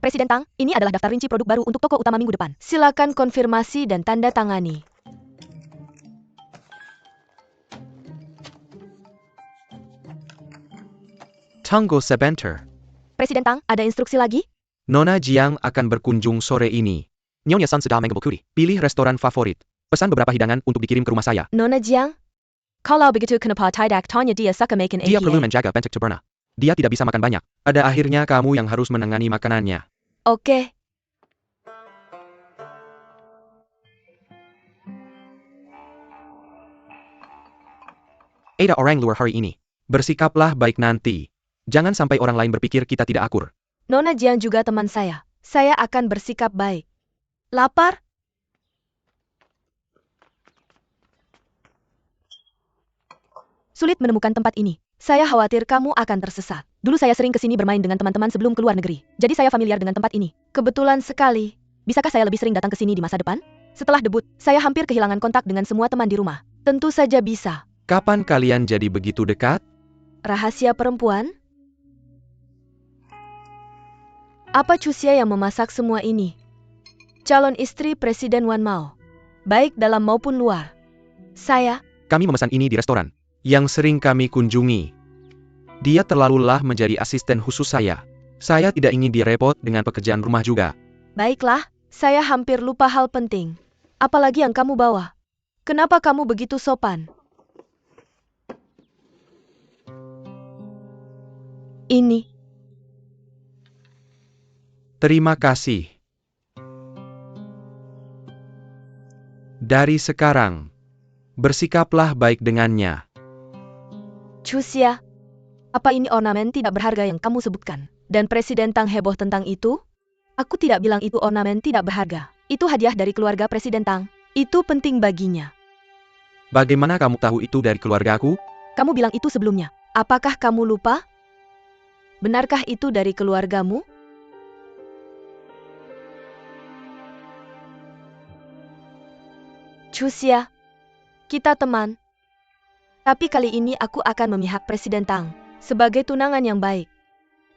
Presiden Tang, ini adalah daftar rinci produk baru untuk toko utama minggu depan. Silakan konfirmasi dan tanda tangani. Tunggu sebentar. Presiden Tang, ada instruksi lagi? Nona Jiang akan berkunjung sore ini. Nyonya San sedang mengkuri. Pilih restoran favorit. Pesan beberapa hidangan untuk dikirim ke rumah saya. Nona Jiang? Kalau begitu kenapa tidak tanya dia suka makan Dia perlu APA? menjaga bentuk tuberna. Dia tidak bisa makan banyak. Pada akhirnya kamu yang harus menangani makanannya. Oke. Ada orang luar hari ini. Bersikaplah baik nanti. Jangan sampai orang lain berpikir kita tidak akur. Nona Jiang juga teman saya. Saya akan bersikap baik. Lapar? Sulit menemukan tempat ini. Saya khawatir kamu akan tersesat. Dulu saya sering ke sini bermain dengan teman-teman sebelum keluar negeri. Jadi saya familiar dengan tempat ini. Kebetulan sekali. Bisakah saya lebih sering datang ke sini di masa depan? Setelah debut, saya hampir kehilangan kontak dengan semua teman di rumah. Tentu saja bisa. Kapan kalian jadi begitu dekat? Rahasia perempuan? Apa Chuxia yang memasak semua ini? Calon istri Presiden Wan Mao. Baik dalam maupun luar. Saya, Kami memesan ini di restoran yang sering kami kunjungi. Dia terlalu lelah menjadi asisten khusus saya. Saya tidak ingin dia repot dengan pekerjaan rumah juga. baiklah, saya hampir lupa hal penting. Apalagi yang kamu bawa? Kenapa kamu begitu sopan? Ini, Terima kasih. Dari sekarang, bersikaplah baik dengannya. Chuxia. Apa ini ornamen tidak berharga yang kamu sebutkan? Dan Presiden Tang heboh tentang itu? Aku tidak bilang itu ornamen tidak berharga. Itu hadiah dari keluarga Presiden Tang. Itu penting baginya. Bagaimana kamu tahu itu dari keluargaku? Kamu bilang itu sebelumnya. Apakah kamu lupa? Benarkah itu dari keluargamu? Chuxia, kita teman. Tapi kali ini aku akan memihak Presiden Tang. Sebagai tunangan yang baik.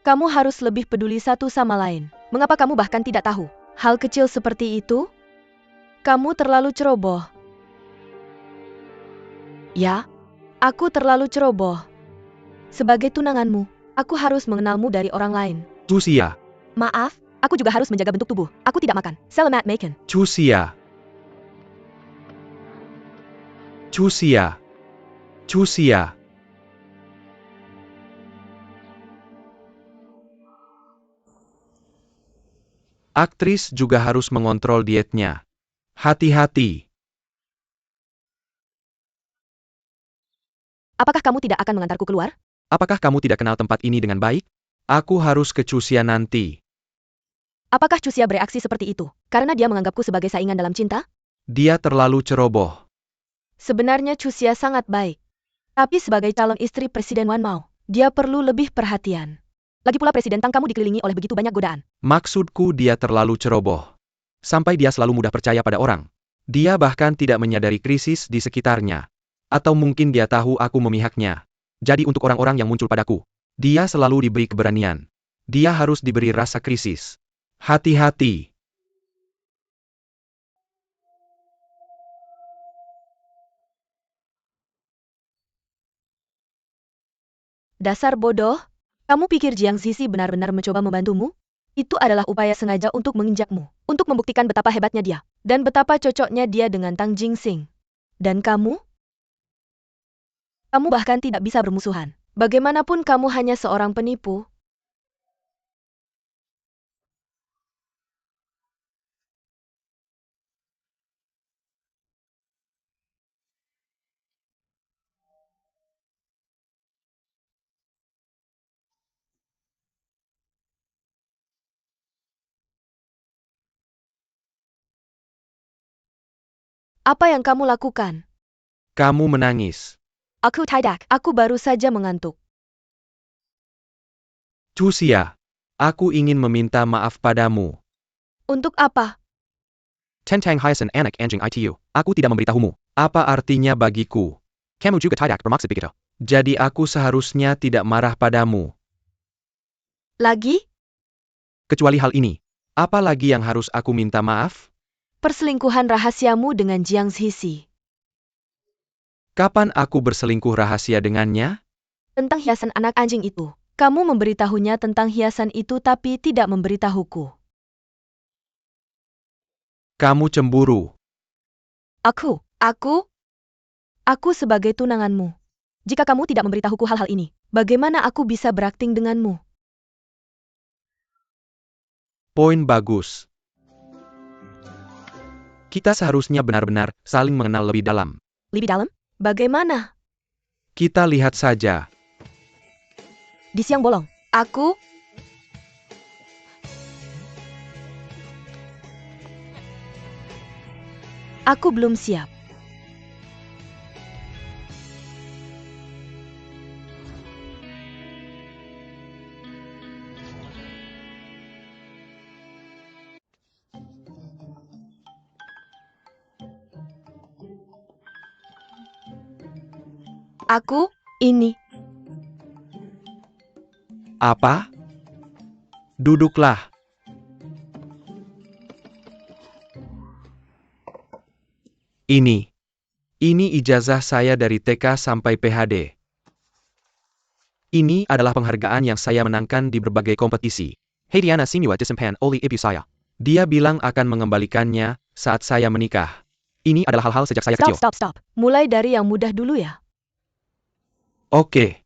Kamu harus lebih peduli satu sama lain. Mengapa kamu bahkan tidak tahu? Hal kecil seperti itu? Kamu terlalu ceroboh. Ya, aku terlalu ceroboh. Sebagai tunanganmu, aku harus mengenalmu dari orang lain. Chuxia, Maaf, aku juga harus menjaga bentuk tubuh. Aku tidak makan. Selamat makan. Chuxia. Chuxia. Chuxia. Aktris juga harus mengontrol dietnya. Hati-hati. Apakah kamu tidak akan mengantarku keluar? Apakah kamu tidak kenal tempat ini dengan baik? Aku harus ke Chuxia nanti. Apakah Chuxia bereaksi seperti itu? Karena dia menganggapku sebagai saingan dalam cinta? Dia terlalu ceroboh. Sebenarnya Chuxia sangat baik. Tapi sebagai calon istri Presiden Wan Mao, dia perlu lebih perhatian. Lagi pula Presiden Tang kamu dikelilingi oleh begitu banyak godaan. Maksudku dia terlalu ceroboh. Sampai dia selalu mudah percaya pada orang. Dia bahkan tidak menyadari krisis di sekitarnya. Atau mungkin dia tahu aku memihaknya. Jadi untuk orang-orang yang muncul padaku, dia selalu diberi keberanian. Dia harus diberi rasa krisis. Hati-hati. Dasar bodoh, kamu pikir Jiang Zizi benar-benar mencoba membantumu? Itu adalah upaya sengaja untuk menginjakmu, untuk membuktikan betapa hebatnya dia, dan betapa cocoknya dia dengan Tang Jingxing. Dan kamu? Kamu bahkan tidak bisa bermusuhan. Bagaimanapun kamu hanya seorang penipu. Apa yang kamu lakukan? Kamu menangis. Aku tidak, aku baru saja mengantuk. Chuxia, aku ingin meminta maaf padamu. Untuk apa? Tentang Hyacinth anak anjing itu, aku tidak memberitahumu. Apa artinya bagiku? Kamu juga tidak bermaksud begitu. Jadi aku seharusnya tidak marah padamu. Lagi? Kecuali hal ini. Apa lagi yang harus aku minta maaf? Perselingkuhan rahasiamu dengan Jiang Zhixi. Kapan aku berselingkuh rahasia dengannya? Tentang hiasan anak anjing itu. Kamu memberitahunya tentang hiasan itu tapi tidak memberitahuku. Kamu cemburu. Aku sebagai tunanganmu. Jika kamu tidak memberitahuku hal-hal ini, bagaimana aku bisa berakting denganmu? Poin bagus. Kita seharusnya benar-benar saling mengenal lebih dalam. Lebih dalam? Bagaimana? Kita lihat saja. Di siang bolong. Aku belum siap. Ini. Apa? Duduklah. Ini ijazah saya dari TK sampai PhD. Ini adalah penghargaan yang saya menangkan di berbagai kompetisi. Hei Diana Simua disimpan oleh ibu saya. Dia bilang akan mengembalikannya saat saya menikah. Ini adalah hal-hal sejak saya kecil. Stop. Mulai dari yang mudah dulu ya. Oke.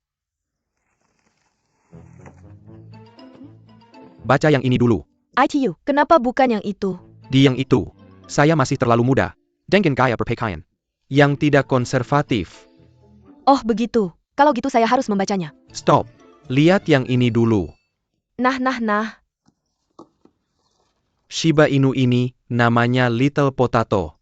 Baca yang ini dulu. ITU, kenapa bukan yang itu? Di yang itu, saya masih terlalu muda. Dengan gaya berpakaian yang tidak konservatif. Oh begitu. Kalau gitu saya harus membacanya. Stop. Lihat yang ini dulu. Nah. Shiba Inu ini namanya Little Potato.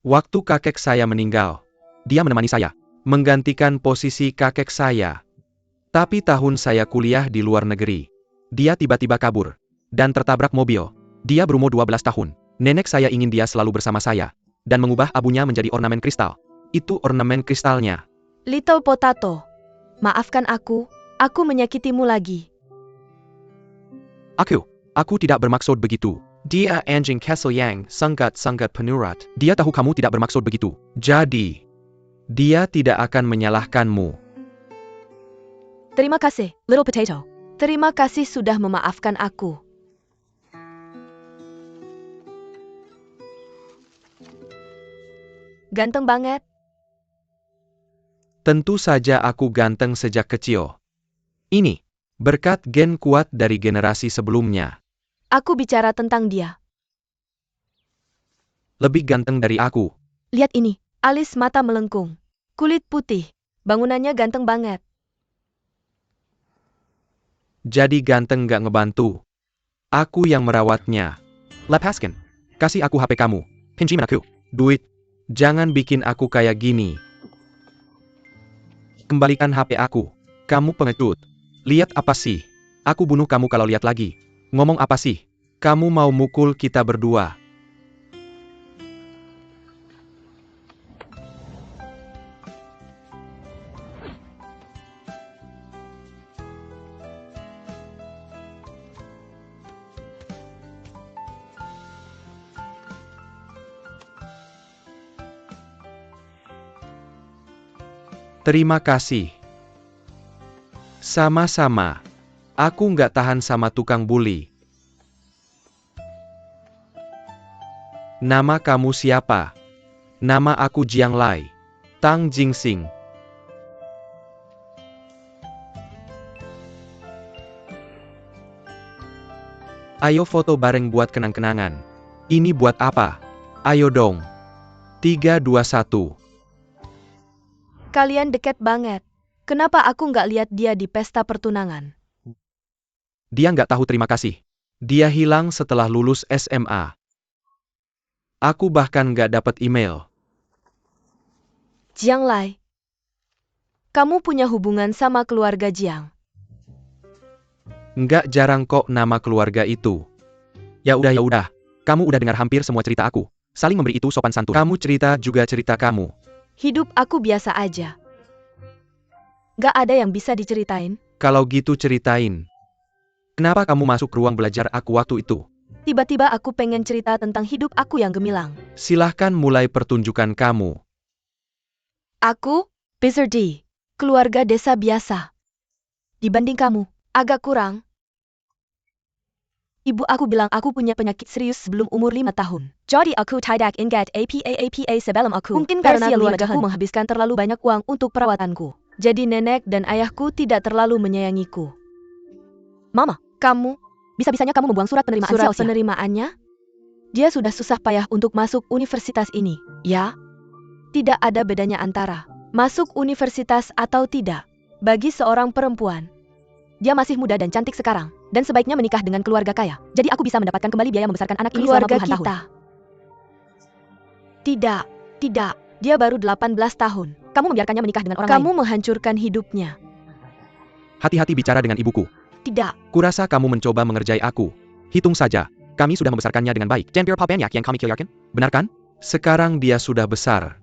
Waktu kakek saya meninggal, dia menemani saya, menggantikan posisi kakek saya. Tapi tahun saya kuliah di luar negeri, dia tiba-tiba kabur dan tertabrak mobil. Dia berumur 12 tahun. Nenek saya ingin dia selalu bersama saya dan mengubah abunya menjadi ornamen kristal. Itu ornamen kristalnya. Little Potato. Maafkan aku menyakitimu lagi. Aku tidak bermaksud begitu. Dia anjing Castle Yang, sangat penurat. Dia tahu kamu tidak bermaksud begitu. Jadi, dia tidak akan menyalahkanmu. Terima kasih, Little Potato. Terima kasih sudah memaafkan aku. Ganteng banget. Tentu saja aku ganteng sejak kecil. Ini berkat gen kuat dari generasi sebelumnya. Aku bicara tentang dia. Lebih ganteng dari aku. Lihat ini, alis mata melengkung. Kulit putih. Bangunannya ganteng banget. Jadi ganteng gak ngebantu. Aku yang merawatnya. Lepaskan. Kasih aku HP kamu. Pinjamin aku. Duit. Jangan bikin aku kayak gini. Kembalikan HP aku. Kamu pengecut. Lihat apa sih? Aku bunuh kamu kalau lihat lagi. Ngomong apa sih? Kamu mau mukul kita berdua. Terima kasih. Sama-sama. Aku nggak tahan sama tukang bully. Nama kamu siapa? Nama aku Jiang Lai. Tang Jingsing. Ayo foto bareng buat kenang-kenangan. Ini buat apa? Ayo dong. 3, 2, 1. Kalian deket banget. Kenapa aku nggak lihat dia di pesta pertunangan? Dia nggak tahu terima kasih. Dia hilang setelah lulus SMA. Aku bahkan nggak dapat email. Jiang Lai. Kamu punya hubungan sama keluarga Jiang. Nggak jarang kok nama keluarga itu. Ya udah. Kamu udah dengar hampir semua cerita aku. Saling memberi itu sopan santun. Kamu cerita juga cerita kamu. Hidup aku biasa aja. Gak ada yang bisa diceritain. Kalau gitu ceritain. Kenapa kamu masuk ruang belajar aku waktu itu? Tiba-tiba aku pengen cerita tentang hidup aku yang gemilang. Silahkan mulai pertunjukan kamu. Aku, Bizardi, keluarga desa biasa. Dibanding kamu, agak kurang. Ibu aku bilang aku punya penyakit serius sebelum umur 5 tahun. Jadi aku tidak ingat apa sebelum aku. Mungkin karena keluargaku menghabiskan terlalu banyak uang untuk perawatanku. Jadi nenek dan ayahku tidak terlalu menyayangiku. Mama, kamu, bisa-bisanya kamu membuang surat penerimaan Surat penerimaannya? Dia sudah susah payah untuk masuk universitas ini, ya? Tidak ada bedanya antara masuk universitas atau tidak. Bagi seorang perempuan, dia masih muda dan cantik sekarang, dan sebaiknya menikah dengan keluarga kaya. Jadi aku bisa mendapatkan kembali biaya membesarkan anak ini selama puluhan tahun. Tidak. Dia baru 18 tahun. Kamu membiarkannya menikah dengan orang lain. Kamu menghancurkan hidupnya. Hati-hati bicara dengan ibuku. Tidak. Kurasa kamu mencoba mengerjai aku. Hitung saja. Kami sudah membesarkannya dengan baik. Yang kami kirakan. Benar kan? Sekarang dia sudah besar.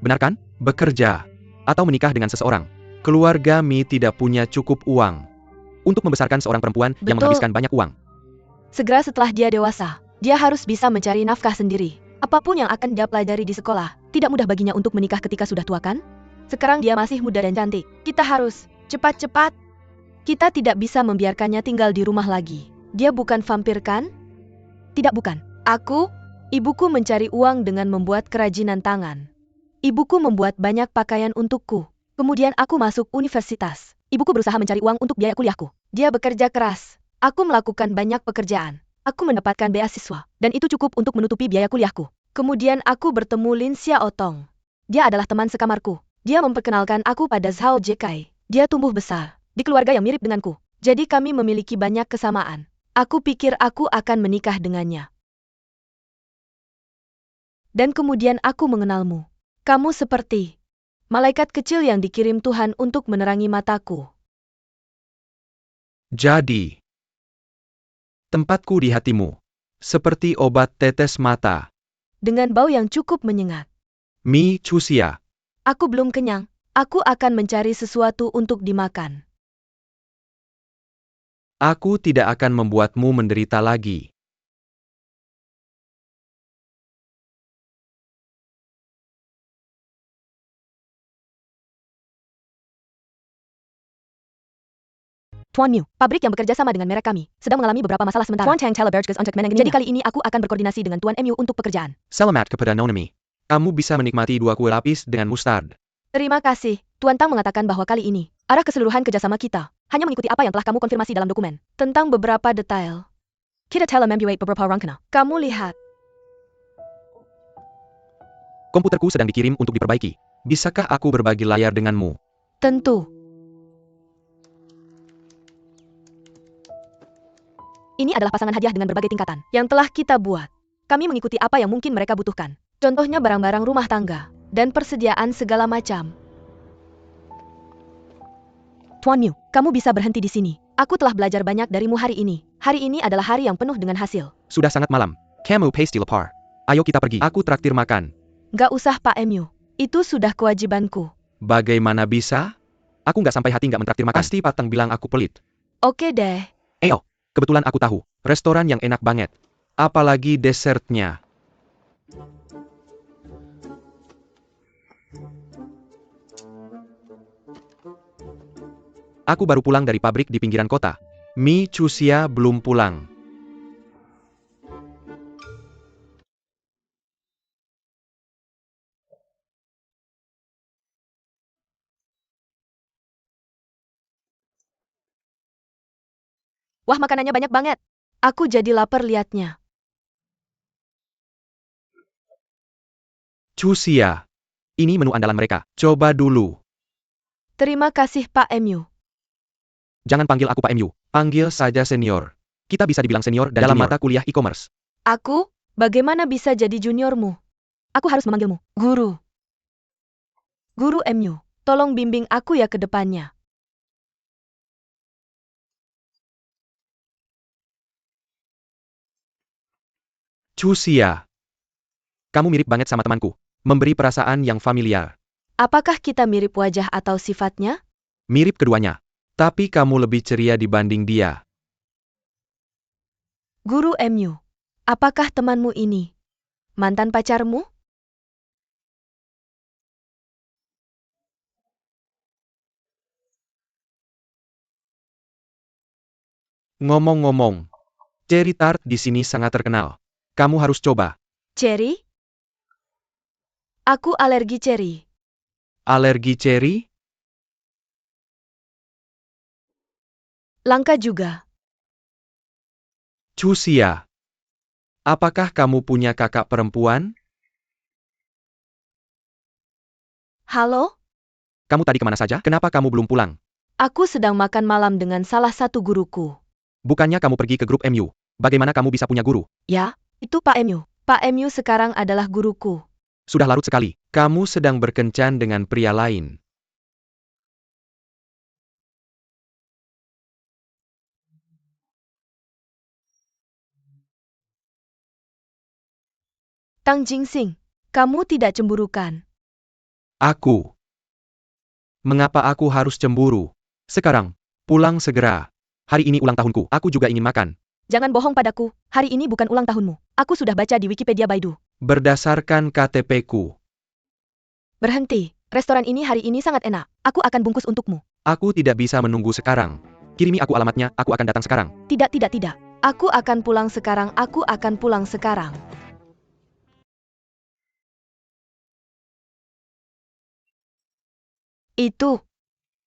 Benar kan? Bekerja. Atau menikah dengan seseorang. Keluarga Mi tidak punya cukup uang untuk membesarkan seorang perempuan yang menghabiskan banyak uang. Segera setelah dia dewasa, dia harus bisa mencari nafkah sendiri. Apapun yang akan dia pelajari di sekolah, tidak mudah baginya untuk menikah ketika sudah tua kan? Sekarang dia masih muda dan cantik. Kita harus cepat-cepat. Kita tidak bisa membiarkannya tinggal di rumah lagi. Dia bukan vampir kan? Tidak bukan. Ibuku mencari uang dengan membuat kerajinan tangan. Ibuku membuat banyak pakaian untukku. Kemudian aku masuk universitas. Ibuku berusaha mencari uang untuk biaya kuliahku. Dia bekerja keras. Aku melakukan banyak pekerjaan. Aku mendapatkan beasiswa, dan itu cukup untuk menutupi biaya kuliahku. Kemudian aku bertemu Lin Xiaotong. Dia adalah teman sekamarku. Dia memperkenalkan aku pada Zhao Jekai. Dia tumbuh besar di keluarga yang mirip denganku. Jadi kami memiliki banyak kesamaan. Aku pikir aku akan menikah dengannya. Dan kemudian aku mengenalmu. Kamu seperti malaikat kecil yang dikirim Tuhan untuk menerangi mataku. Jadi, tempatku di hatimu, seperti obat tetes mata. Dengan bau yang cukup menyengat. Mi Chusia. Aku belum kenyang. Aku akan mencari sesuatu untuk dimakan. Aku tidak akan membuatmu menderita lagi. Tuan Mew, pabrik yang bekerja sama dengan merek kami, sedang mengalami beberapa masalah sementara. Tuan Tang Teleberges untuk menangani. Jadi kali ini aku akan berkoordinasi dengan Tuan MU untuk pekerjaan. Selamat kepada Nona Mi. Kamu bisa menikmati 2 kue lapis dengan mustard. Terima kasih. Tuan Tang mengatakan bahwa kali ini, arah keseluruhan kerjasama kita, hanya mengikuti apa yang telah kamu konfirmasi dalam dokumen. Tentang beberapa detail. Kita telah membuat beberapa rangkaian. Kamu lihat. Komputerku sedang dikirim untuk diperbaiki. Bisakah aku berbagi layar denganmu? Tentu. Ini adalah pasangan hadiah dengan berbagai tingkatan yang telah kita buat. Kami mengikuti apa yang mungkin mereka butuhkan. Contohnya barang-barang rumah tangga dan persediaan segala macam. Tuan Mew, kamu bisa berhenti di sini. Aku telah belajar banyak darimu hari ini. Hari ini adalah hari yang penuh dengan hasil. Sudah sangat malam. Kamu pasti lapar. Ayo kita pergi. Aku traktir makan. Gak usah Pak MU. Itu sudah kewajibanku. Bagaimana bisa? Aku nggak sampai hati nggak mentraktir makan. Pasti Patang bilang aku pelit. Oke deh. Kebetulan aku tahu, restoran yang enak banget. Apalagi desertnya. Aku baru pulang dari pabrik di pinggiran kota. Mi Chusia belum pulang. Wah, makanannya banyak banget. Aku jadi lapar liatnya. Chusia. Ini menu andalan mereka. Coba dulu. Terima kasih Pak MU. Jangan panggil aku Pak MU. Panggil saja senior. Kita bisa dibilang senior dalam mata kuliah e-commerce. Aku? Bagaimana bisa jadi juniormu? Aku harus memanggilmu Guru. Guru MU, tolong bimbing aku ya ke depannya. Chusia. Kamu mirip banget sama temanku. Memberi perasaan yang familiar. Apakah kita mirip wajah atau sifatnya? Mirip keduanya. Tapi kamu lebih ceria dibanding dia. Guru MU, Apakah temanmu ini mantan pacarmu? Ngomong-ngomong, cherry tart di sini sangat terkenal. Kamu harus coba. Cherry? Aku alergi cherry. Alergi cherry? Langka juga. Chusia. Apakah kamu punya kakak perempuan? Halo? Kamu tadi kemana saja? Kenapa kamu belum pulang? Aku sedang makan malam dengan salah satu guruku. Bukannya kamu pergi ke grup MU? Bagaimana kamu bisa punya guru? Ya, itu Pak MU. Pak MU sekarang adalah guruku. Sudah larut sekali. Kamu sedang berkencan dengan pria lain. Tang Jingsing, kamu tidak cemburu kan? Aku. Mengapa aku harus cemburu? Sekarang, pulang segera. Hari ini ulang tahunku. Aku juga ingin makan. Jangan bohong padaku, hari ini bukan ulang tahunmu. Aku sudah baca di Wikipedia Baidu. Berdasarkan KTP-ku. Berhenti, restoran ini hari ini sangat enak. Aku akan bungkus untukmu. Aku tidak bisa menunggu sekarang. Kirimi aku alamatnya, aku akan datang sekarang. Tidak, tidak, tidak. Aku akan pulang sekarang, aku akan pulang sekarang. Itu.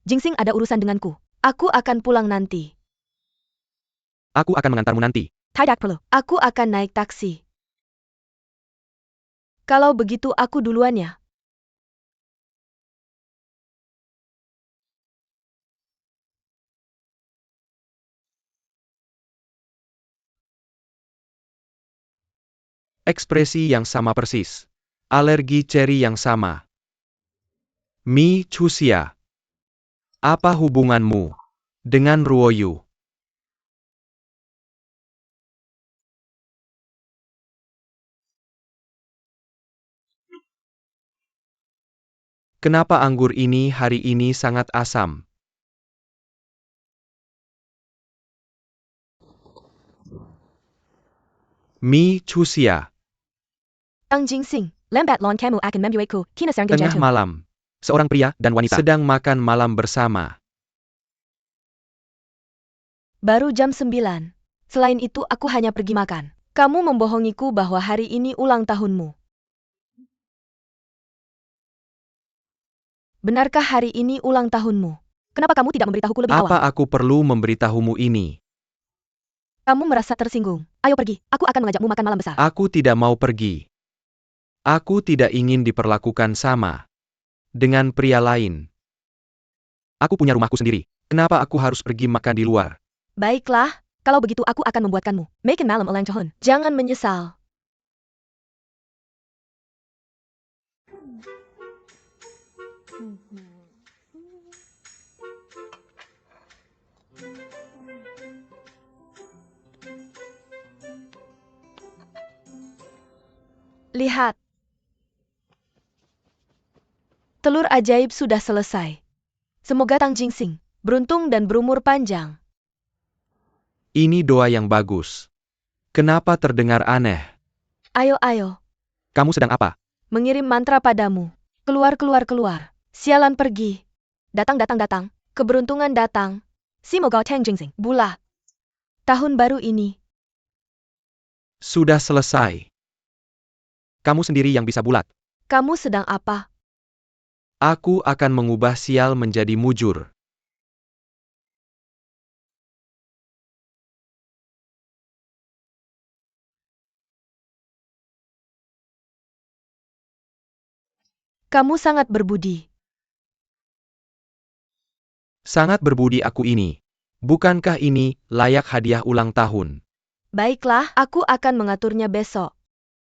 Jingsing ada urusan denganku. Aku akan pulang nanti. Aku akan mengantarmu nanti. Tidak perlu. Aku akan naik taksi. Kalau begitu aku duluan ya. Ekspresi yang sama persis. Alergi cherry yang sama. Mi Chusia. Apa hubunganmu dengan Ruoyu? Kenapa anggur ini hari ini sangat asam? Mi Chusia. Tang Jingsing, lambat laun kamu akan membuatku kina serangan Tengah jantung. malam. Seorang pria dan wanita sedang makan malam bersama. Baru jam 9. Selain itu aku hanya pergi makan. Kamu membohongiku bahwa hari ini ulang tahunmu. Benarkah hari ini ulang tahunmu? Kenapa kamu tidak memberitahuku lebih awal? Apa aku perlu memberitahumu ini? Kamu merasa tersinggung. Ayo pergi, aku akan mengajakmu makan malam besar. Aku tidak mau pergi. Aku tidak ingin diperlakukan sama dengan pria lain. Aku punya rumahku sendiri. Kenapa aku harus pergi makan di luar? Baiklah, kalau begitu aku akan membuatkanmu. Makan malam ulang tahun. Jangan menyesal. Lihat. Telur ajaib sudah selesai. Semoga Tang Jingsing beruntung dan berumur panjang. Ini doa yang bagus. Kenapa terdengar aneh? Ayo, ayo. Kamu sedang apa? Mengirim mantra padamu. Keluar, keluar, keluar. Sialan pergi. Datang, datang, datang. Keberuntungan datang. Semoga Tang Jingsing bulat. Tahun baru ini. Sudah selesai. Kamu sendiri yang bisa bulat. Kamu sedang apa? Aku akan mengubah sial menjadi mujur. Kamu sangat berbudi. Sangat berbudi aku ini. Bukankah ini layak hadiah ulang tahun? Baiklah, aku akan mengaturnya besok.